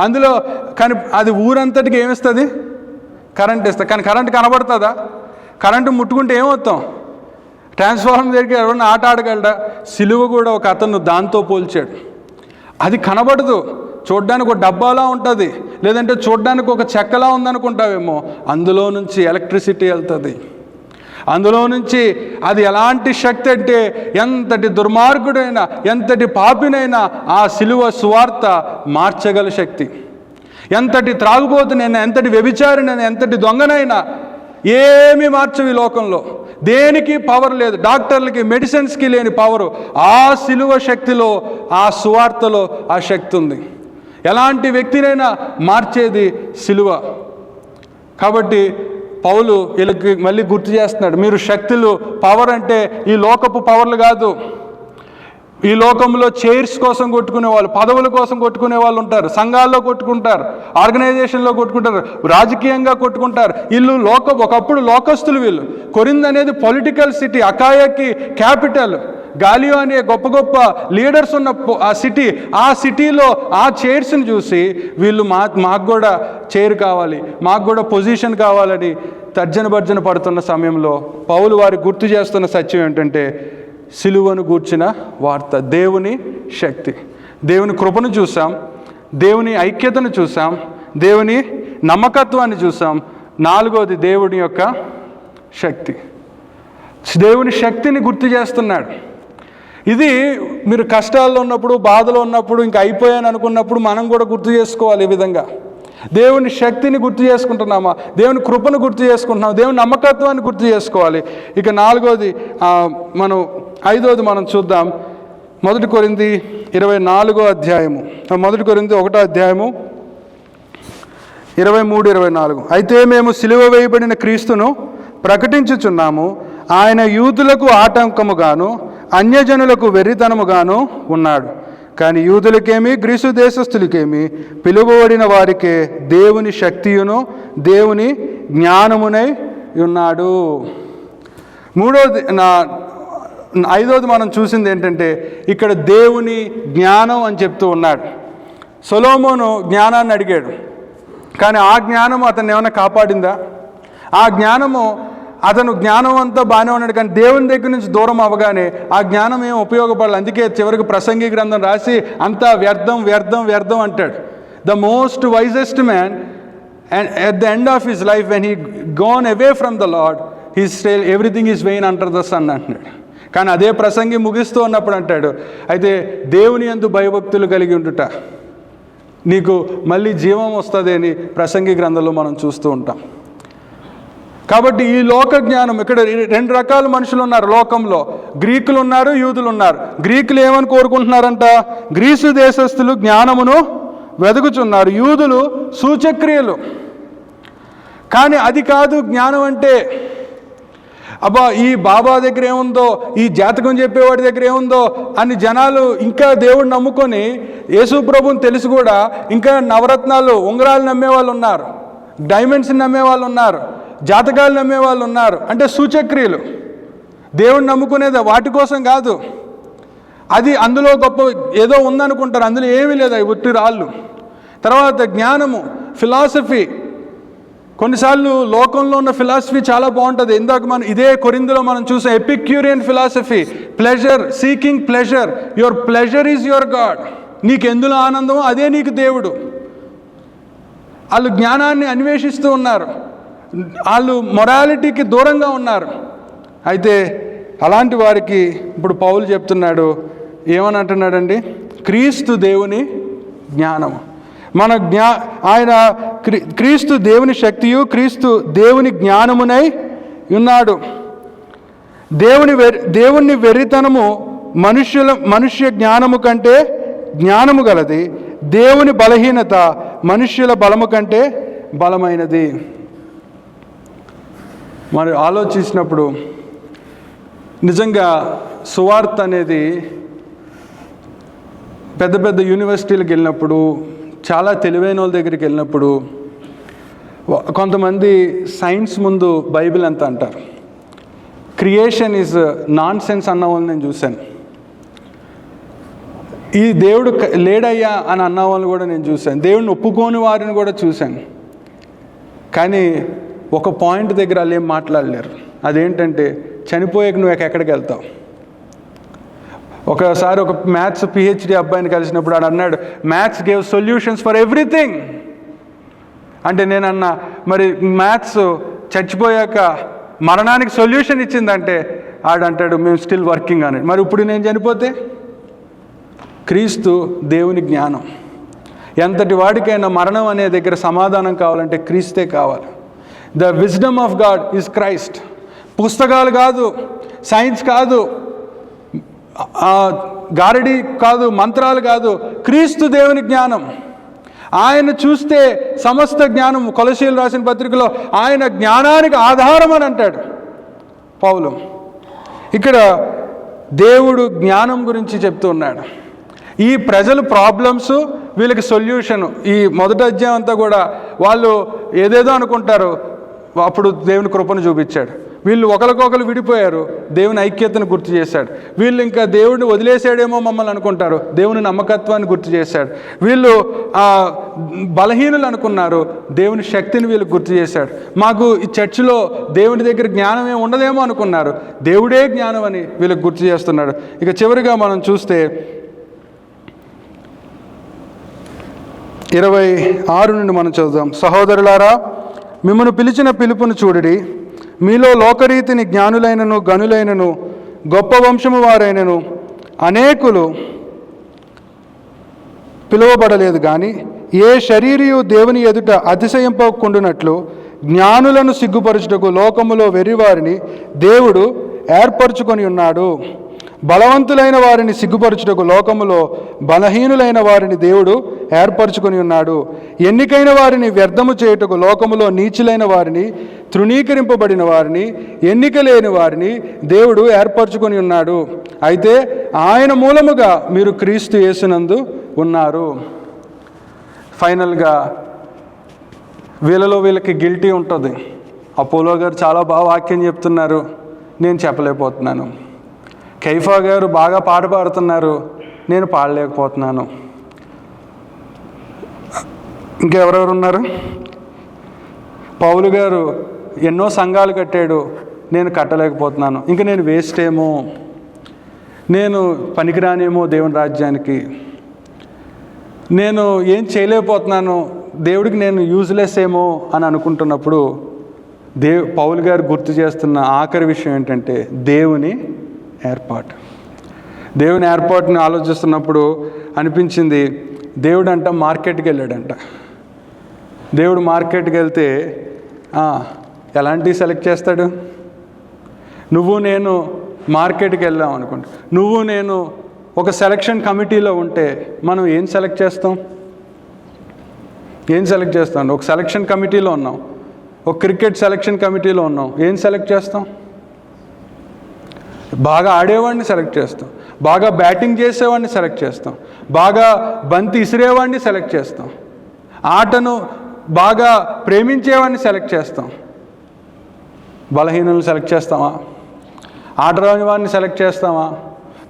అందులో. కానీ అది ఊరంతటికి ఏమిస్తుంది? కరెంట్ ఇస్తుంది. కానీ కరెంట్ కనబడుతుందా? కరెంటు ముట్టుకుంటే ఏమవుతాం? ట్రాన్స్ఫార్మర్ దగ్గరికి ఎవరైనా ఆట ఆడగలడా? సిలువ కూడా ఒక అతను దాంతో పోల్చాడు. అది కనబడదు, చూడ్డానికి ఒక డబ్బాలా ఉంటుంది, లేదంటే చూడ్డానికి ఒక చెక్కలా ఉందనుకుంటావేమో. అందులో నుంచి ఎలక్ట్రిసిటీ వెళ్తుంది. అందులో నుంచి అది ఎలాంటి శక్తి అంటే, ఎంతటి దుర్మార్గుడైనా ఎంతటి పాపినైనా ఆ సిలువ సువార్త మార్చగల శక్తి. ఎంతటి త్రాగుబోతునైనా, ఎంతటి వ్యభిచారినైనా, ఎంతటి దొంగనైనా ఏమీ మార్చవు ఈ లోకంలో. దేనికి పవర్ లేదు. డాక్టర్లకి, మెడిసిన్స్కి లేని పవరు ఆ సిలువ శక్తిలో, ఆ సువార్తలో ఆ శక్తి ఉంది. ఎలాంటి వ్యక్తినైనా మార్చేది సిలువ. కాబట్టి పౌలు వీళ్ళకి మళ్ళీ గుర్తు చేస్తున్నాడు, మీరు శక్తులు, పవర్ అంటే ఈ లోకపు పవర్లు కాదు. ఈ లోకంలో చైర్స్ కోసం కొట్టుకునే వాళ్ళు, పదవుల కోసం కొట్టుకునే వాళ్ళు ఉంటారు, సంఘాల్లో కొట్టుకుంటారు, ఆర్గనైజేషన్లో కొట్టుకుంటారు, రాజకీయంగా కొట్టుకుంటారు. వీళ్ళు ఒకప్పుడు లోకస్తులు. వీళ్ళు కొరింథ్ అనేది పొలిటికల్ సిటీ, అకాయాకి క్యాపిటల్. గాలియో అనే గొప్ప గొప్ప లీడర్స్ ఉన్న ఆ సిటీ, ఆ సిటీలో ఆ చైర్స్ని చూసి వీళ్ళు మాకు కూడా చైర్ కావాలి, మాకు కూడా పొజిషన్ కావాలని తర్జన భర్జన పడుతున్న సమయంలో పౌలు వారికి గుర్తు చేస్తున్న సత్యం ఏంటంటే, సిలువను గూర్చిన వార్త, దేవుని శక్తి. దేవుని కృపను చూసాం, దేవుని ఐక్యతను చూసాం, దేవుని నమ్మకత్వాన్ని చూసాం. 4వది దేవుని యొక్క శక్తి. దేవుని శక్తిని గుర్తు చేస్తున్నాడు. ఇది మీరు కష్టాల్లో ఉన్నప్పుడు, బాధలో ఉన్నప్పుడు, ఇంకా అయిపోయాను అనుకున్నప్పుడు మనం కూడా గుర్తు చేసుకోవాలి. ఈ విధంగా దేవుని శక్తిని గుర్తు చేసుకుంటున్నామా, దేవుని కృపను గుర్తు చేసుకుంటున్నామా, దేవుని నమ్మకత్వాన్ని గుర్తు చేసుకోవాలి. ఇక 4వది ఐదవది మనం చూద్దాం. 1 కొరింథీ 24వ అధ్యాయము, 1 కొరింథీ 1వ అధ్యాయము 23-24. అయితే మేము సిలువ వేయబడిన క్రీస్తును ప్రకటించుచున్నాము. ఆయన యూదులకు ఆటంకముగాను అన్యజనులకు వెర్రితనముగాను ఉన్నాడు. కానీ యూదులకేమి గ్రీసు దేశస్థులకేమి పిలువబడిన వారికే దేవుని శక్తియును దేవుని జ్ఞానమునై ఉన్నాడు. 5వది మనం చూసింది ఏంటంటే, ఇక్కడ దేవుని జ్ఞానం అని చెప్తూ ఉన్నాడు. సొలొమోను జ్ఞానాన్ని అడిగాడు, కానీ ఆ జ్ఞానము అతన్ని ఏమైనా కాపాడిందా? ఆ జ్ఞానము, అతను జ్ఞానం అంతా బాగానే ఉన్నాడు, కానీ దేవుని దగ్గర నుంచి దూరం అవ్వగానే ఆ జ్ఞానం ఏం ఉపయోగపడాలి. అందుకే చివరికి ప్రసంగి గ్రంథం రాసి అంతా వ్యర్థం వ్యర్థం వ్యర్థం అంటాడు. The most wisest man and at the end of his life when he gone away from the lord he still everything is vain under the sun అంటున్నాడు. కానీ అదే ప్రసంగి ముగిస్తూ ఉన్నప్పుడు అంటాడు, అయితే దేవుని యందు భయభక్తులు కలిగి ఉండుట నీకు మళ్ళీ జీవం వస్తుంది అని ప్రసంగి గ్రంథంలో మనం చూస్తూ ఉంటాం. కాబట్టి ఈ లోక జ్ఞానం, ఇక్కడ 2 రకాల మనుషులు ఉన్నారు లోకంలో. గ్రీకులు ఉన్నారు, యూదులు ఉన్నారు. గ్రీకులు ఏమని కోరుకుంటున్నారంట? గ్రీసు దేశస్థులు జ్ఞానమును వెదుకుచున్నారు, యూదులు సూచక్రియలు. కానీ అది కాదు జ్ఞానం అంటే. అబ్బా, ఈ బాబా దగ్గర ఏముందో, ఈ జాతకం చెప్పేవాడి దగ్గర ఏముందో అని జనాలు ఇంకా దేవుడిని నమ్ముకొని, యేసు ప్రభుని తెలిసి కూడా ఇంకా నవరత్నాలు, ఉంగరాలు నమ్మే వాళ్ళు ఉన్నారు, డైమండ్స్ని నమ్మే వాళ్ళు ఉన్నారు, జాతకాలు నమ్మే వాళ్ళు ఉన్నారు. అంటే సూచక్రియలు. దేవుడిని నమ్ముకునేది వాటి కోసం కాదు. అది అందులో గొప్ప ఏదో ఉందనుకుంటారు, అందులో ఏమీ లేదు, అవి ఉట్టి రాళ్ళు. తర్వాత జ్ఞానము, ఫిలాసఫీ. కొన్నిసార్లు లోకంలో ఉన్న ఫిలాసఫీ చాలా బాగుంటుంది. ఇందాక మనం ఇదే కొరింథీలో మనం చూసాం, Epicurean philosophy, pleasure, seeking pleasure. Your pleasure is your God. నీకు ఎందులో ఆనందమో అదే నీకు దేవుడు. వాళ్ళు జ్ఞానాన్ని అన్వేషిస్తూ ఉన్నారు, వాళ్ళు మొరాలిటీకి దూరంగా ఉన్నారు. అయితే అలాంటి వారికి ఇప్పుడు పౌలు చెప్తున్నాడు, ఏమని అంటున్నాడండి? క్రీస్తు దేవుని జ్ఞానము. ఆయన క్రీస్తు దేవుని శక్తియు క్రీస్తు దేవుని జ్ఞానమునై ఉన్నాడు. దేవుని వెర్రితనము మనుష్య జ్ఞానము కంటే జ్ఞానము గలది, దేవుని బలహీనత మనుష్యుల బలము కంటే బలమైనది. మరి ఆలోచించినప్పుడు నిజంగా సువార్త అనేది పెద్ద పెద్ద యూనివర్సిటీలకు వెళ్ళినప్పుడు, చాలా తెలివైన వాళ్ళ దగ్గరికి వెళ్ళినప్పుడు, కొంతమంది సైన్స్ ముందు బైబిల్ అంతా అంటారు. క్రియేషన్ ఈజ్ నాన్ సెన్స్ అన్న వాళ్ళని నేను చూశాను. ఈ దేవుడు లేడయ్యా అని అన్న వాళ్ళని కూడా నేను చూశాను. దేవుడిని ఒప్పుకోని వారిని కూడా చూశాను. కానీ ఒక పాయింట్ దగ్గర వాళ్ళు ఏం మాట్లాడలేరు. అదేంటంటే, చనిపోయాక నువ్వు ఎక్కడికి వెళ్తావు? ఒకసారి ఒక మ్యాథ్స్ పిహెచ్డి అబ్బాయిని కలిసినప్పుడు ఆడు అన్నాడు, maths gave solutions for everything. అంటే నేనన్నా, మరి మ్యాథ్స్ చచ్చిపోయాక మరణానికి సొల్యూషన్ ఇచ్చిందంటే ఆడంటాడు, మేము స్టిల్ వర్కింగ్ అని. మరి ఇప్పుడు నేను చనిపోతే? క్రీస్తు దేవుని జ్ఞానం. ఎంతటి వాడికైనా మరణం అనే దగ్గర సమాధానం కావాలంటే క్రీస్తే కావాలి. The wisdom of God is Christ. పుస్తకాలు కాదు, సైన్స్ కాదు, గారడి కాదు, మంత్రాలు కాదు, క్రీస్తు దేవుని జ్ఞానం. ఆయన చూస్తే సమస్త జ్ఞానం. కొలసీలు రాసిన పత్రికలో ఆయన జ్ఞానానికి ఆధారం అని అంటాడు పౌలు. ఇక్కడ దేవుడు జ్ఞానం గురించి చెప్తూ ఉన్నాడు. ఈ ప్రజలు ప్రాబ్లమ్స్, వీళ్ళకి సొల్యూషన్. ఈ మొదటి అధ్యాయం అంతా కూడా వాళ్ళు ఏదేదో అనుకుంటారు, అప్పుడు దేవుని కృపను చూపించాడు. వీళ్ళు ఒకరికొకరు విడిపోయారు, దేవుని ఐక్యతను గుర్తు చేశాడు. వీళ్ళు ఇంకా దేవుడిని వదిలేసాడేమో మమ్మల్ని అనుకుంటారు, దేవుని నమ్మకత్వాన్ని గుర్తు చేశాడు. వీళ్ళు బలహీనులు అనుకున్నారు, దేవుని శక్తిని వీళ్ళకి గుర్తు చేశాడు. మాకు ఈ చర్చిలో దేవుని దగ్గర జ్ఞానం ఏమి ఉండదేమో అనుకున్నారు, దేవుడే జ్ఞానం అని వీళ్ళకి గుర్తు చేస్తున్నాడు. ఇక చివరిగా మనం చూస్తే 26 నుండి మనం చదువుదాం. సహోదరులారా, మిమ్మల్ని పిలిచిన పిలుపును చూడుడి. మీలో లోకరీతిని జ్ఞానులైనను గనులైనను గొప్ప వంశము వారైనను అనేకులు పిలువబడలేదు. కానీ ఏ శరీరియు దేవుని ఎదుట అతిశయింపకుండునట్లు జ్ఞానులను సిగ్గుపరచుటకు లోకములో వెర్రివారిని దేవుడు ఏర్పరచుకొని ఉన్నాడు. బలవంతులైన వారిని సిగ్గుపరచుటకు లోకములో బలహీనులైన వారిని దేవుడు ఏర్పరచుకొని ఉన్నాడు. ఎన్నికైన వారిని వ్యర్థము చేయుటకు లోకములో నీచులైన వారిని, తృణీకరింపబడిన వారిని, ఎన్నిక లేని వారిని దేవుడు ఏర్పరచుకొని ఉన్నాడు. అయితే ఆయన మూలముగా మీరు క్రీస్తు యేసునందు ఉన్నారు. ఫైనల్గా వీళ్ళకి గిల్టీ ఉంటుంది. అపోలో గారు చాలా బాగా వాక్యం చెప్తున్నారు, నేను చెప్పలేకపోతున్నాను. కైఫా గారు బాగా పాట పాడుతున్నారు, నేను పాడలేకపోతున్నాను. ఇంకెవరెవరు ఉన్నారు? పౌలు గారు ఎన్నో సంఘాలు కట్టాడు, నేను కట్టలేకపోతున్నాను. ఇంకా నేను వేస్ట్ ఏమో, నేను పనికిరానేమో దేవుని రాజ్యానికి, నేను ఏం చేయలేకపోతున్నాను, దేవుడికి నేను యూజ్లెస్ ఏమో అని అనుకుంటున్నప్పుడు పౌలు గారు గుర్తు చేస్తున్న ఆఖరి విషయం ఏంటంటే దేవుని ఏర్పాటు. దేవుని ఏర్పాటుని ఆలోచిస్తున్నప్పుడు అనిపించింది, దేవుడు అంట మార్కెట్కి వెళ్ళాడంట. దేవుడు మార్కెట్కి వెళ్తే ఎలాంటివి సెలెక్ట్ చేస్తాడు? నువ్వు నేను మార్కెట్కి వెళ్దాం అనుకుంటా, నువ్వు నేను ఒక సెలక్షన్ కమిటీలో ఉంటే మనం ఏం సెలెక్ట్ చేస్తాం? ఒక సెలక్షన్ కమిటీలో ఉన్నాం, ఒక క్రికెట్ సెలక్షన్ కమిటీలో ఉన్నాం, ఏం సెలెక్ట్ చేస్తాం? బాగా ఆడేవాడిని సెలెక్ట్ చేస్తాం, బాగా బ్యాటింగ్ చేసేవాడిని సెలెక్ట్ చేస్తాం, బాగా బంతి ఇసిరేవాడిని సెలెక్ట్ చేస్తాం, ఆటను బాగా ప్రేమించేవాడిని సెలెక్ట్ చేస్తాం. బలహీనులను సెలెక్ట్ చేస్తామా? ఆటరాని వాడిని సెలెక్ట్ చేస్తామా?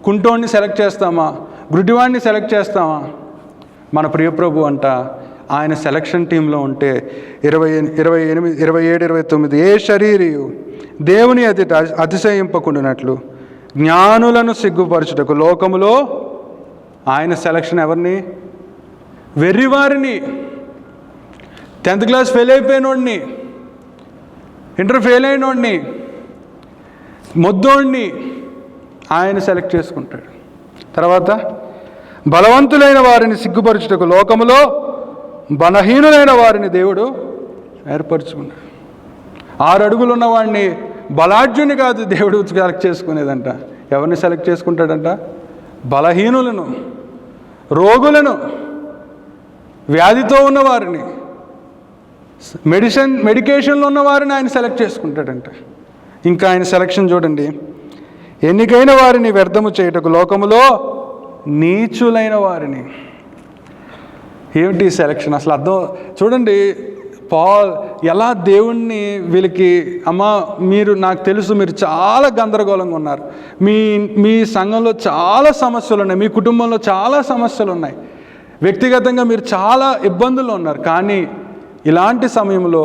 కుంటోడిని సెలెక్ట్ చేస్తామా? గుడ్డివాడిని సెలెక్ట్ చేస్తామా? మన ప్రియప్రభు అంట ఆయన సెలక్షన్ టీంలో ఉంటే 27, 29 ఏ శరీరియు దేవుని అతిశయింపకుండానట్లు జ్ఞానులను సిగ్గుపరచుటకు లోకములో ఆయన సెలక్షన్ ఎవరిని? వెర్రివారిని, 10th క్లాస్ ఫెయిల్ అయిపోయినోడిని, ఇంటర్ ఫెయిల్ అయినోడిని, మొద్దోడిని ఆయన సెలెక్ట్ చేసుకుంటాడు. తర్వాత బలవంతులైన వారిని సిగ్గుపరచుటకు లోకములో బలహీనులైన వారిని దేవుడు ఏర్పరచుకున్నాడు. 6 అడుగులు ఉన్నవాడిని బలాఢ్యుని కాదు దేవుడు సెలెక్ట్ చేసుకునేదంట. ఎవరిని సెలెక్ట్ చేసుకుంటాడంట? బలహీనులను, రోగులను, వ్యాధితో ఉన్నవారిని, మెడికేషన్లో ఉన్నవారిని ఆయన సెలెక్ట్ చేసుకుంటాడంట. ఇంకా ఆయన సెలక్షన్ చూడండి, ఎన్నికైన వారిని వ్యర్థము చేయుటకు లోకములో నీచులైన వారిని. ఏమిటి సెలక్షన్? అసలు అర్థం చూడండి. పాల్ ఎలా దేవుణ్ణి వీళ్ళకి, అమ్మా మీరు, నాకు తెలుసు మీరు చాలా గందరగోళంగా ఉన్నారు, మీ సంఘంలో చాలా సమస్యలు ఉన్నాయి, మీ కుటుంబంలో చాలా సమస్యలు ఉన్నాయి, వ్యక్తిగతంగా మీరు చాలా ఇబ్బందుల్లో ఉన్నారు. కానీ ఇలాంటి సమయంలో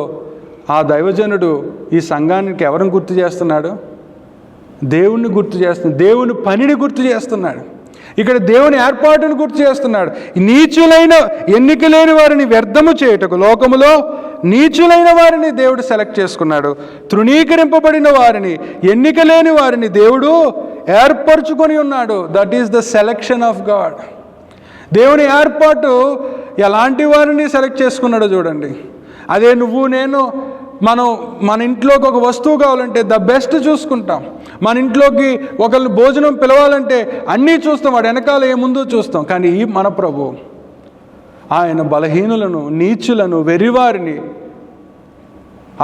ఆ దైవజనుడు ఈ సంఘానికి ఎవరిని గుర్తు చేస్తున్నాడు? దేవుణ్ణి గుర్తు చేస్తున్నాడు, దేవుని పనిని గుర్తు చేస్తున్నాడు, ఇక్కడ దేవుని ఏర్పాటును గుర్తు చేస్తున్నాడు. నీచులైన ఎన్నిక లేని వారిని వ్యర్థము చేయుటకు లోకములో నీచులైన వారిని దేవుడు సెలెక్ట్ చేసుకున్నాడు. తృణీకరింపబడిన వారిని, ఎన్నిక లేని వారిని దేవుడు ఏర్పరచుకొని ఉన్నాడు. That is the selection of God. దేవుని ఏర్పాటు ఎలాంటి వారిని సెలెక్ట్ చేసుకున్నాడో చూడండి. అదే నువ్వు నేను మన ఇంట్లోకి ఒక వస్తువు కావాలంటే ద బెస్ట్ చూసుకుంటాం. మన ఇంట్లోకి ఒకరిని భోజనం పిలవాలంటే అన్నీ చూస్తాం, వాడు వెనకాల ఏముందో చూస్తాం. కానీ ఈ మన ప్రభు ఆయన బలహీనులను, నీచులను, వెర్రివారిని,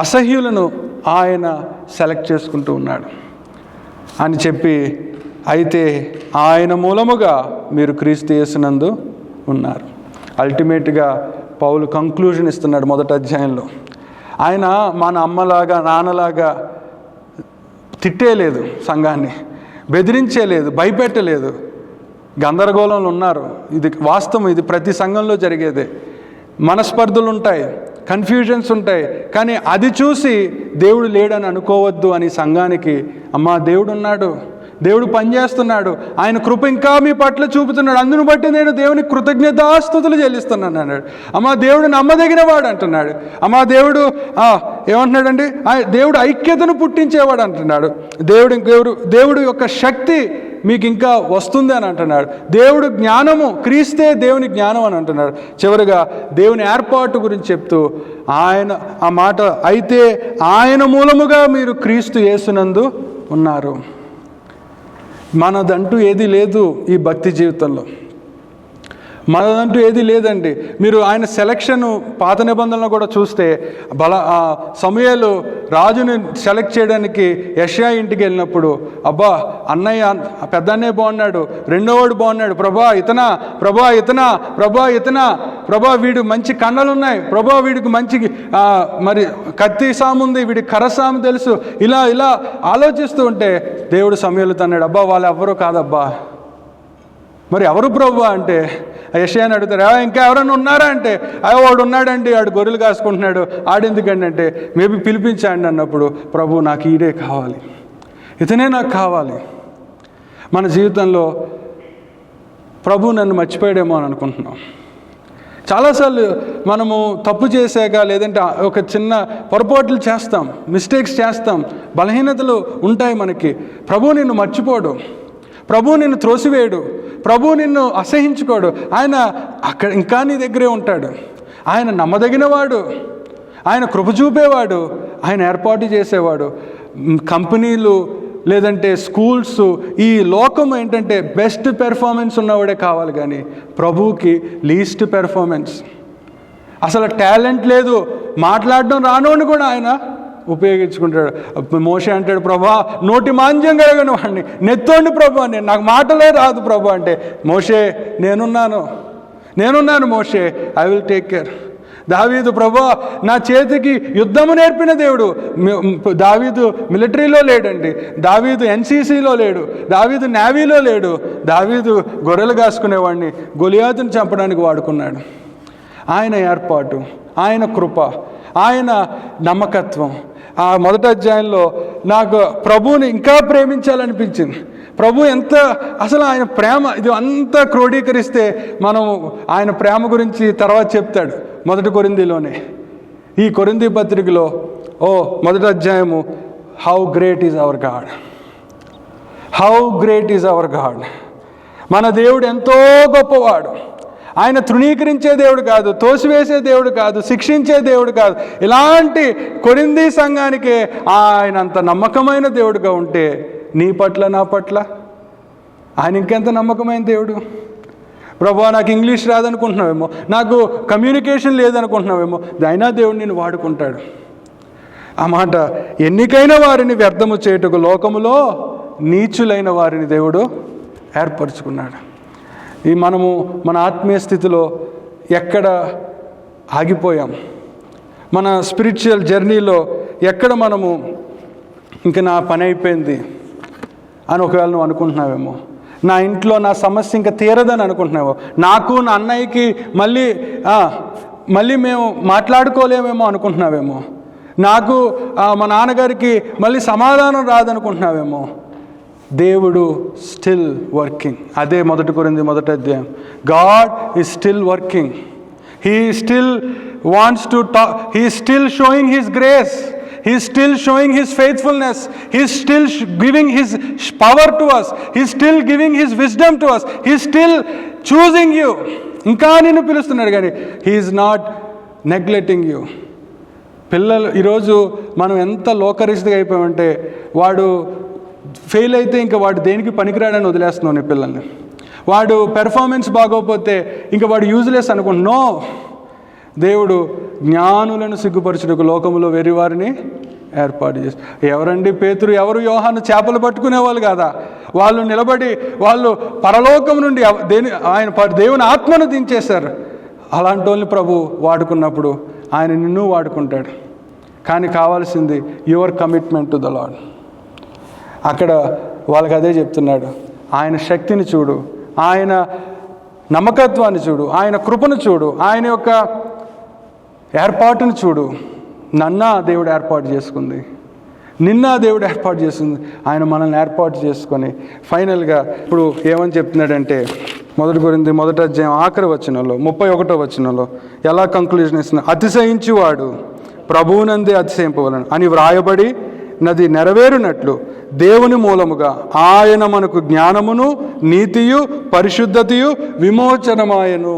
అసహ్యులను ఆయన సెలెక్ట్ చేసుకుంటూ ఉన్నాడు అని చెప్పి, అయితే ఆయన మూలముగా మీరు క్రీస్తు యేసునందు ఉన్నారు. అల్టిమేట్గా పౌలు కంక్లూజన్ ఇస్తున్నాడు మొదటి అధ్యాయంలో. ఆయన మన అమ్మలాగా నాన్నలాగా తిట్టేలేదు, సంఘాన్ని బెదిరించేలేదు, భయపెట్టలేదు. గందరగోళంలో ఉన్నారు, ఇది వాస్తవం, ఇది ప్రతి సంఘంలో జరిగేదే. మనస్పర్ధలు ఉంటాయి, కన్ఫ్యూజన్స్ ఉంటాయి. కానీ అది చూసి దేవుడు లేడని అనుకోవద్దు అని సంఘానికి, అమ్మా దేవుడు ఉన్నాడు, దేవుడు పనిచేస్తున్నాడు, ఆయన కృప ఇంకా మీ పట్ల చూపుతున్నాడు, అందును బట్టి నేను దేవుని కృతజ్ఞతాస్తుతులు చెల్లిస్తున్నాను అన్నాడు. అమ్మా దేవుడు నమ్మదగిన వాడు అంటున్నాడు. అమ్మా దేవుడు ఏమంటున్నాడండి, దేవుడు ఐక్యతను పుట్టించేవాడు అంటున్నాడు. దేవుడు యొక్క శక్తి మీకు ఇంకా వస్తుంది అని అంటున్నాడు. దేవుడు జ్ఞానము, క్రీస్తే దేవుని జ్ఞానం అని అంటున్నాడు. చివరిగా దేవుని ఏర్పాటు గురించి చెప్తూ ఆయన ఆ మాట, అయితే ఆయన మూలముగా మీరు క్రీస్తు యేసునందు ఉన్నారు. మనదంటూ ఏది లేదు ఈ భక్తి జీవితంలో, మనదంటూ ఏది లేదండి. మీరు ఆయన సెలక్షన్ పాత నిబంధనలు కూడా చూస్తే, సమూయేలు రాజుని సెలెక్ట్ చేయడానికి యెషయా ఇంటికి వెళ్ళినప్పుడు, అబ్బా అన్నయ్య పెద్ద అన్నయ్య బాగున్నాడు, రెండోవాడు బాగున్నాడు, ప్రభా ఇతనా, ప్రభా ఇతనా, ప్రభా ఇతనా, ప్రభా వీడు మంచి కండలు ఉన్నాయి, ప్రభా వీడికి మంచి మరి కత్తి సాము ఉంది, వీడికి కర్రసాము తెలుసు, ఇలా ఆలోచిస్తూ ఉంటే దేవుడు సమూయేలుతో అన్నాడు, అబ్బా వాళ్ళు ఎవ్వరూ కాదబ్బా, మరి ఎవరు ప్రభు అంటే యెషయాని అడుగుతారు, ఇంకా ఎవరైనా ఉన్నారా అంటే, వాడు ఉన్నాడండి, వాడు గొర్రెలు కాసుకుంటున్నాడు, ఆడెందుకండి అంటే, మేబీ పిలిపించండి అన్నప్పుడు, ప్రభు నాకు ఈడే కావాలి, ఇతనే నాకు కావాలి. మన జీవితంలో ప్రభు నన్ను మర్చిపోయాడేమో అని అనుకుంటున్నాం. చాలాసార్లు మనము తప్పు చేశాక, లేదంటే ఒక చిన్న పొరపాట్లు చేస్తాం, మిస్టేక్స్ చేస్తాం, బలహీనతలు ఉంటాయి మనకి. ప్రభు నిన్ను మర్చిపోడు, ప్రభు నిన్ను త్రోసివేయడు, ప్రభు నిన్ను అసహించుకోడు. ఆయన అక్కడ ఇంకా నీ దగ్గరే ఉంటాడు. ఆయన నమ్మదగినవాడు, ఆయన కృప చూపేవాడు, ఆయన ఏర్పాటు చేసేవాడు. కంపెనీలు లేదంటే స్కూల్స్, ఈ లోకం ఏంటంటే బెస్ట్ పెర్ఫార్మెన్స్ ఉన్నవాడే కావాలి, కానీ ప్రభువుకి లీస్ట్ పెర్ఫార్మెన్స్. అసలు టాలెంట్ లేదు, మాట్లాడడం రానోని కూడా ఆయన ఉపయోగించుకుంటాడు. మోషే అంటాడు, ప్రభా నోటి మాంద్యం కలిగిన వాడిని, నెత్తోండి ప్రభా, నేను నాకు మాటలే రాదు ప్రభా అంటే, మోషే నేనున్నాను మోషే, ఐ విల్ టేక్ కేర్. దావీదు, ప్రభా నా చేతికి యుద్ధము నేర్పిన దేవుడు. దావీదు మిలిటరీలో లేడండి, దావీదు ఎన్సీసీలో లేడు, దావీదు నేవీలో లేడు, దావీదు గొర్రెలు కాసుకునేవాడిని గొలియాతుని చంపడానికి వాడుకున్నాడు. ఆయన ఏర్పాటు, ఆయన కృప, ఆయన నమ్మకత్వం. ఆ మొదటి అధ్యాయంలో నాకు ప్రభువుని ఇంకా ప్రేమించాలనిపించింది. ప్రభు ఎంత అసలు ఆయన ప్రేమ, ఇది అంతా క్రోడీకరిస్తే మనం ఆయన ప్రేమ గురించి తర్వాత చెప్తాడు మొదటి కొరింథీలోనే. ఈ కొరింథీ పత్రికలో మొదటి అధ్యాయము, how great is our God, how great is our God. మన దేవుడు ఎంతో గొప్పవాడు. ఆయన తృణీకరించే దేవుడు కాదు, తోసివేసే దేవుడు కాదు, శిక్షించే దేవుడు కాదు. ఇలాంటి కొరింథీ సంఘానికే ఆయన అంత నమ్మకమైన దేవుడుగా ఉంటే, నీ పట్ల నా పట్ల ఆయన ఇంకెంత నమ్మకమైన దేవుడు. ప్రభువా నాకు ఇంగ్లీష్ రాదనుకుంటున్నావేమో, నాకు కమ్యూనికేషన్ లేదనుకుంటున్నావేమో, అయినా దేవుడు నేను వాడుకుంటాడు. ఆ మాట, ఎన్నికైన వారిని వ్యర్థము చేయుటకు లోకములో నీచులైన వారిని దేవుడు ఏర్పరచుకున్నాడు. ఈ మనము మన ఆత్మీయ స్థితిలో ఎక్కడ ఆగిపోయాం, మన స్పిరిచువల్ జర్నీలో ఎక్కడ మనము ఇంక నా పని అయిపోయింది అని ఒకవేళ నువ్వు అనుకుంటున్నావేమో, నా ఇంట్లో నా సమస్య ఇంకా తీరదని అనుకుంటున్నావో, నాకు నా అన్నయ్యకి మళ్ళీ మేము మాట్లాడుకోలేమేమో అనుకుంటున్నావేమో, నాకు మా నాన్నగారికి మళ్ళీ సమాధానం రాదనుకుంటున్నావేమో, దేవుడు స్టిల్ వర్కింగ్. అదే 1 కొరింథీ 1వ అధ్యాయం. God is still working. He still wants to talk. He still sowing his grace. He is still showing His faithfulness. He is still giving His power to us. He is still giving His wisdom to us. He is still choosing you. ఇంకా నిన్ను పిలుస్తున్నాడు కానీ He is not neglecting you. పిల్లలు ఈరోజు మనం ఎంత లోకరిస్ట్గా అయిపోయామంటే, వాడు fail అయితే ఇంకా వాడు దేనికి పనికిరాడని వదిలేస్తున్నావు నీ పిల్లల్ని. వాడు పెర్ఫార్మెన్స్ బాగోకపోతే ఇంకా వాడు యూజ్లెస్ అనుకుంటున్నావు. దేవుడు జ్ఞానులను సిగ్గుపరచుటకు లోకములో వెర్రివారిని ఏర్పాటు చేసి. ఎవరండి పేతురు, ఎవరు యోహాను? చేపలు పట్టుకునేవాళ్ళు కాదా? వాళ్ళు నిలబడి వాళ్ళు పరలోకం నుండి దేవుని ఆత్మను దించేశారు. అలాంటి వాళ్ళని ప్రభు వాడుకున్నప్పుడు ఆయన నిన్ను వాడుకుంటాడు. కానీ కావాల్సింది your commitment to the lord. అక్కడ వాళ్ళకి అదే చెప్తున్నాడు. ఆయన శక్తిని చూడు, ఆయన నమ్మకత్వాన్ని చూడు, ఆయన కృపను చూడు, ఆయన యొక్క ఏర్పాటును చూడు. నన్న దేవుడు ఏర్పాటు చేసుకుంది, నిన్న దేవుడు ఏర్పాటు చేసింది. ఆయన మనల్ని ఏర్పాటు చేసుకొని ఫైనల్గా ఇప్పుడు ఏమని చెప్తున్నాడంటే 1 కొరింథీ 1వ అధ్యాయం ఆఖరి వచనంలో 31వ వచనంలో ఎలా కంక్లూజన్ ఇస్తున్నా, అతిశయించువాడు ప్రభువునందే అతిశయింపవలను అని వ్రాయబడి నది నెరవేరునట్లు దేవుని మూలముగా ఆయన మనకు జ్ఞానమును నీతియు పరిశుద్ధతయు విమోచనమాయను.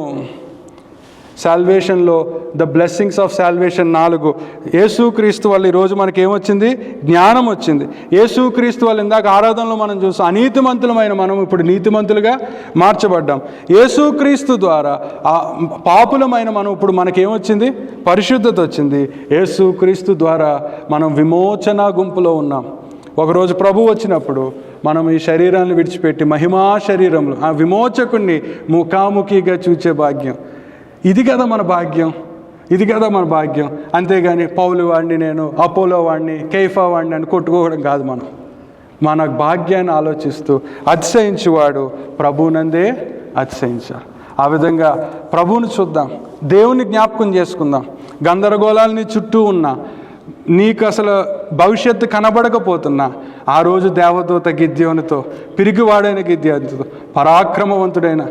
సాల్వేషన్లో ద బ్లెస్సింగ్స్ ఆఫ్ సాల్వేషన్ 4. యేసుక్రీస్తు వల్ల ఈరోజు మనకి ఏమొచ్చింది? జ్ఞానం వచ్చింది. యేసుక్రీస్తు వల్ల ఇందాక ఆరాధనలో మనం చూసాం, అనీతిమంతులమైన మనం ఇప్పుడు నీతిమంతులుగా మార్చబడ్డాం. యేసుక్రీస్తు ద్వారా పాపులమైన మనం ఇప్పుడు మనకేమొచ్చింది? పరిశుద్ధత వచ్చింది. యేసుక్రీస్తు ద్వారా మనం విమోచన గుంపులో ఉన్నాం. ఒకరోజు ప్రభు వచ్చినప్పుడు మనం ఈ శరీరాన్ని విడిచిపెట్టి మహిమా శరీరంలో ఆ విమోచకుణ్ణి ముఖాముఖిగా చూచే భాగ్యం. ఇది కదా మన భాగ్యం, ఇది కదా మన భాగ్యం. అంతేగాని పౌలు వాడిని, నేను అపోలో వాడిని, కేఫా వాడిని అని కొట్టుకోవడం కాదు. మన భాగ్యాన్ని ఆలోచిస్తూ అతిశయించువాడు ప్రభువునందే అతిశయించాలి. ఆ విధంగా ప్రభువుని చూద్దాం, దేవుని జ్ఞాపకం చేసుకుందాం. గందరగోళాలని చుట్టూ ఉన్నా, నీకు అసలు భవిష్యత్తు కనబడకపోతున్నా, ఆ రోజు దేవదూత గిద్యోనుతో, పిరిగివాడైన గిద్యోనుతో, పరాక్రమవంతుడైన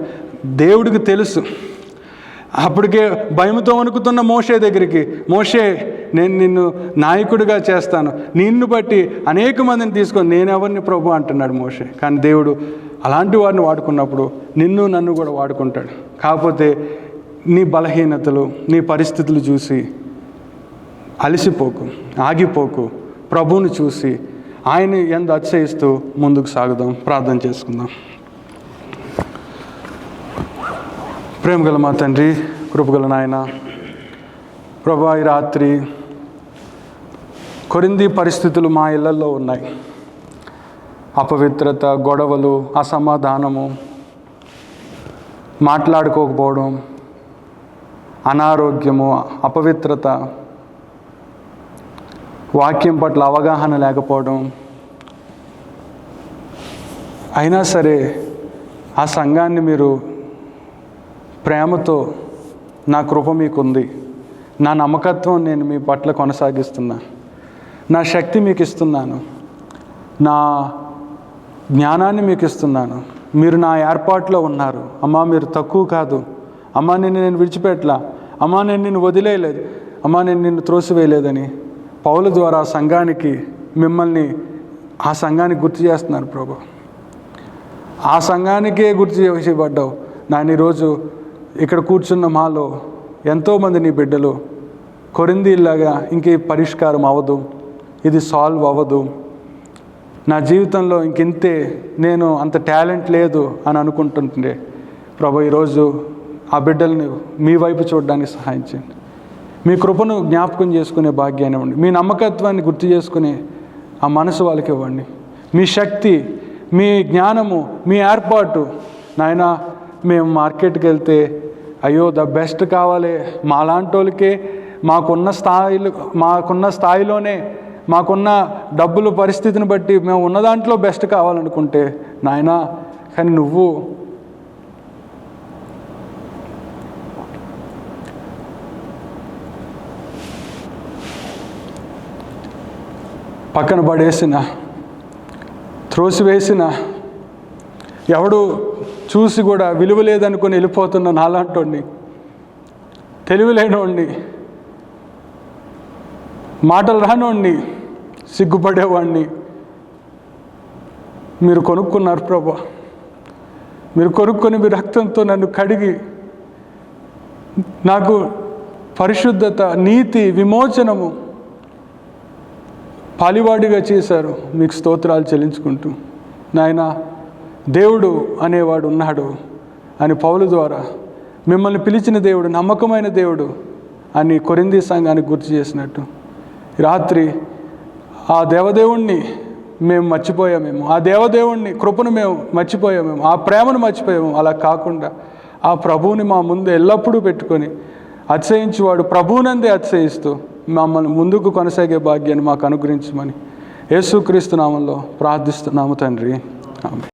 దేవుడికి తెలుసు. అప్పటికే భయంతో వణుకుతున్న మోషే దగ్గరికి, మోషే నేను నిన్ను నాయకుడిగా చేస్తాను, నిన్ను బట్టి అనేక మందిని తీసుకొని నేనెవరిని ప్రభు అంటున్నాడు మోషే. కానీ దేవుడు అలాంటి వారిని వాడుకున్నప్పుడు నిన్ను నన్ను కూడా వాడుకుంటాడు. కాకపోతే నీ బలహీనతలు, నీ పరిస్థితులు చూసి అలసిపోకు, ఆగిపోకు. ప్రభువుని చూసి ఆయన ఎంత అతిశయిస్తూ ముందుకు సాగుదాం. ప్రార్థన చేసుకుందాం. ప్రేమగల మా తండ్రి, కృపగల నాయన, ప్రభా, ఈ రాత్రి కొరింథీ పరిస్థితులు మా ఇళ్లలో ఉన్నాయి. అపవిత్రత, గొడవలు, అసమాధానము, మాట్లాడుకోకపోవడం, అనారోగ్యము, అపవిత్రత, వాక్యం పట్ల అవగాహన లేకపోవడం. అయినా సరే ఆ సంఘాన్ని మీరు ప్రేమతో, నా కృప మీకుంది, నా నమ్మకత్వం నేను మీ పట్ల కొనసాగిస్తున్నా, నా శక్తి మీకు ఇస్తున్నాను, నా జ్ఞానాన్ని మీకు ఇస్తున్నాను, మీరు నా ఏర్పాట్లో ఉన్నారు, అమ్మా మీరు తక్కువ కాదు, అమ్మా నేను విడిచిపెట్టలా, అమ్మా నేను నిన్ను వదిలేయలేదు, అమ్మా నేను నిన్ను త్రోసివేయలేదని పౌలు ద్వారా సంఘానికి, మిమ్మల్ని ఆ సంఘానికి గుర్తు చేస్తున్నారు ప్రభు. ఆ సంఘానికే గుర్తు చేయబడ్డావు నాన్న. ఈరోజు ఇక్కడ కూర్చున్న మాలో ఎంతోమంది నీ బిడ్డలు కొరింథీలాగా ఇంకే పరిష్కారం అవ్వదు, ఇది సాల్వ్ అవ్వదు, నా జీవితంలో ఇంకింతే, నేను అంత టాలెంట్ లేదు అని అనుకుంటుంటే ప్రభు, ఈరోజు ఆ బిడ్డల్ని మీ వైపు చూడడానికి సహాయం చేయండి. మీ కృపను జ్ఞాపకం చేసుకునే భాగ్యాన్ని ఇవ్వండి. మీ నమ్మకత్వాన్ని గుర్తు చేసుకునే ఆ మనసు వాళ్ళకి ఇవ్వండి. మీ శక్తి, మీ జ్ఞానము, మీ ఏర్పాటు నాయన. మేము మార్కెట్కి వెళ్తే అయ్యో ద బెస్ట్ కావాలి, మాలాంటి వాళ్ళకే మాకున్న స్థాయిలోనే, మాకున్న డబ్బుల పరిస్థితిని బట్టి మేము ఉన్న దాంట్లో బెస్ట్ కావాలనుకుంటే నాయనా, కానీ నువ్వు పక్కన పడేసిన త్రోసివేసిన, ఎవడు చూసి కూడా విలువ లేదనుకొని వెళ్ళిపోతున్న నాలాంటోడిని, తెలివిలేనోడిని, మాటలు రానోడిని, సిగ్గుపడేవాడిని మీరు కొనుక్కున్నారు ప్రభా. మీరు కొనుక్కొని మీ రక్తంతో నన్ను కడిగి నాకు పరిశుద్ధత, నీతి, విమోచనము పాలివాడిగా చేశారు. మీకు స్తోత్రాలు చెల్లించుకుంటూ, నాయన దేవుడు అనేవాడు ఉన్నాడు అని పౌలు ద్వారా మిమ్మల్ని పిలిచిన దేవుడు నమ్మకమైన దేవుడు అని కొరింథీ సంఘానికి గుర్తు చేసినట్టు, రాత్రి ఆ దేవదేవుణ్ణి మేము మర్చిపోయామేమో, ఆ దేవదేవుణ్ణి కృపను మేము మర్చిపోయామేమో, ఆ ప్రేమను మర్చిపోయాము. అలా కాకుండా ఆ ప్రభువుని మా ముందు ఎల్లప్పుడూ పెట్టుకొని అతిశయించేవాడు ప్రభువునందే అతిశయిస్తూ మమ్మల్ని ముందుకు కొనసాగే భాగ్యాన్ని మాకు అనుగ్రహించమని యేసుక్రీస్తు నామంలో ప్రార్థిస్తున్నాము తండ్రి. ఆమేన్.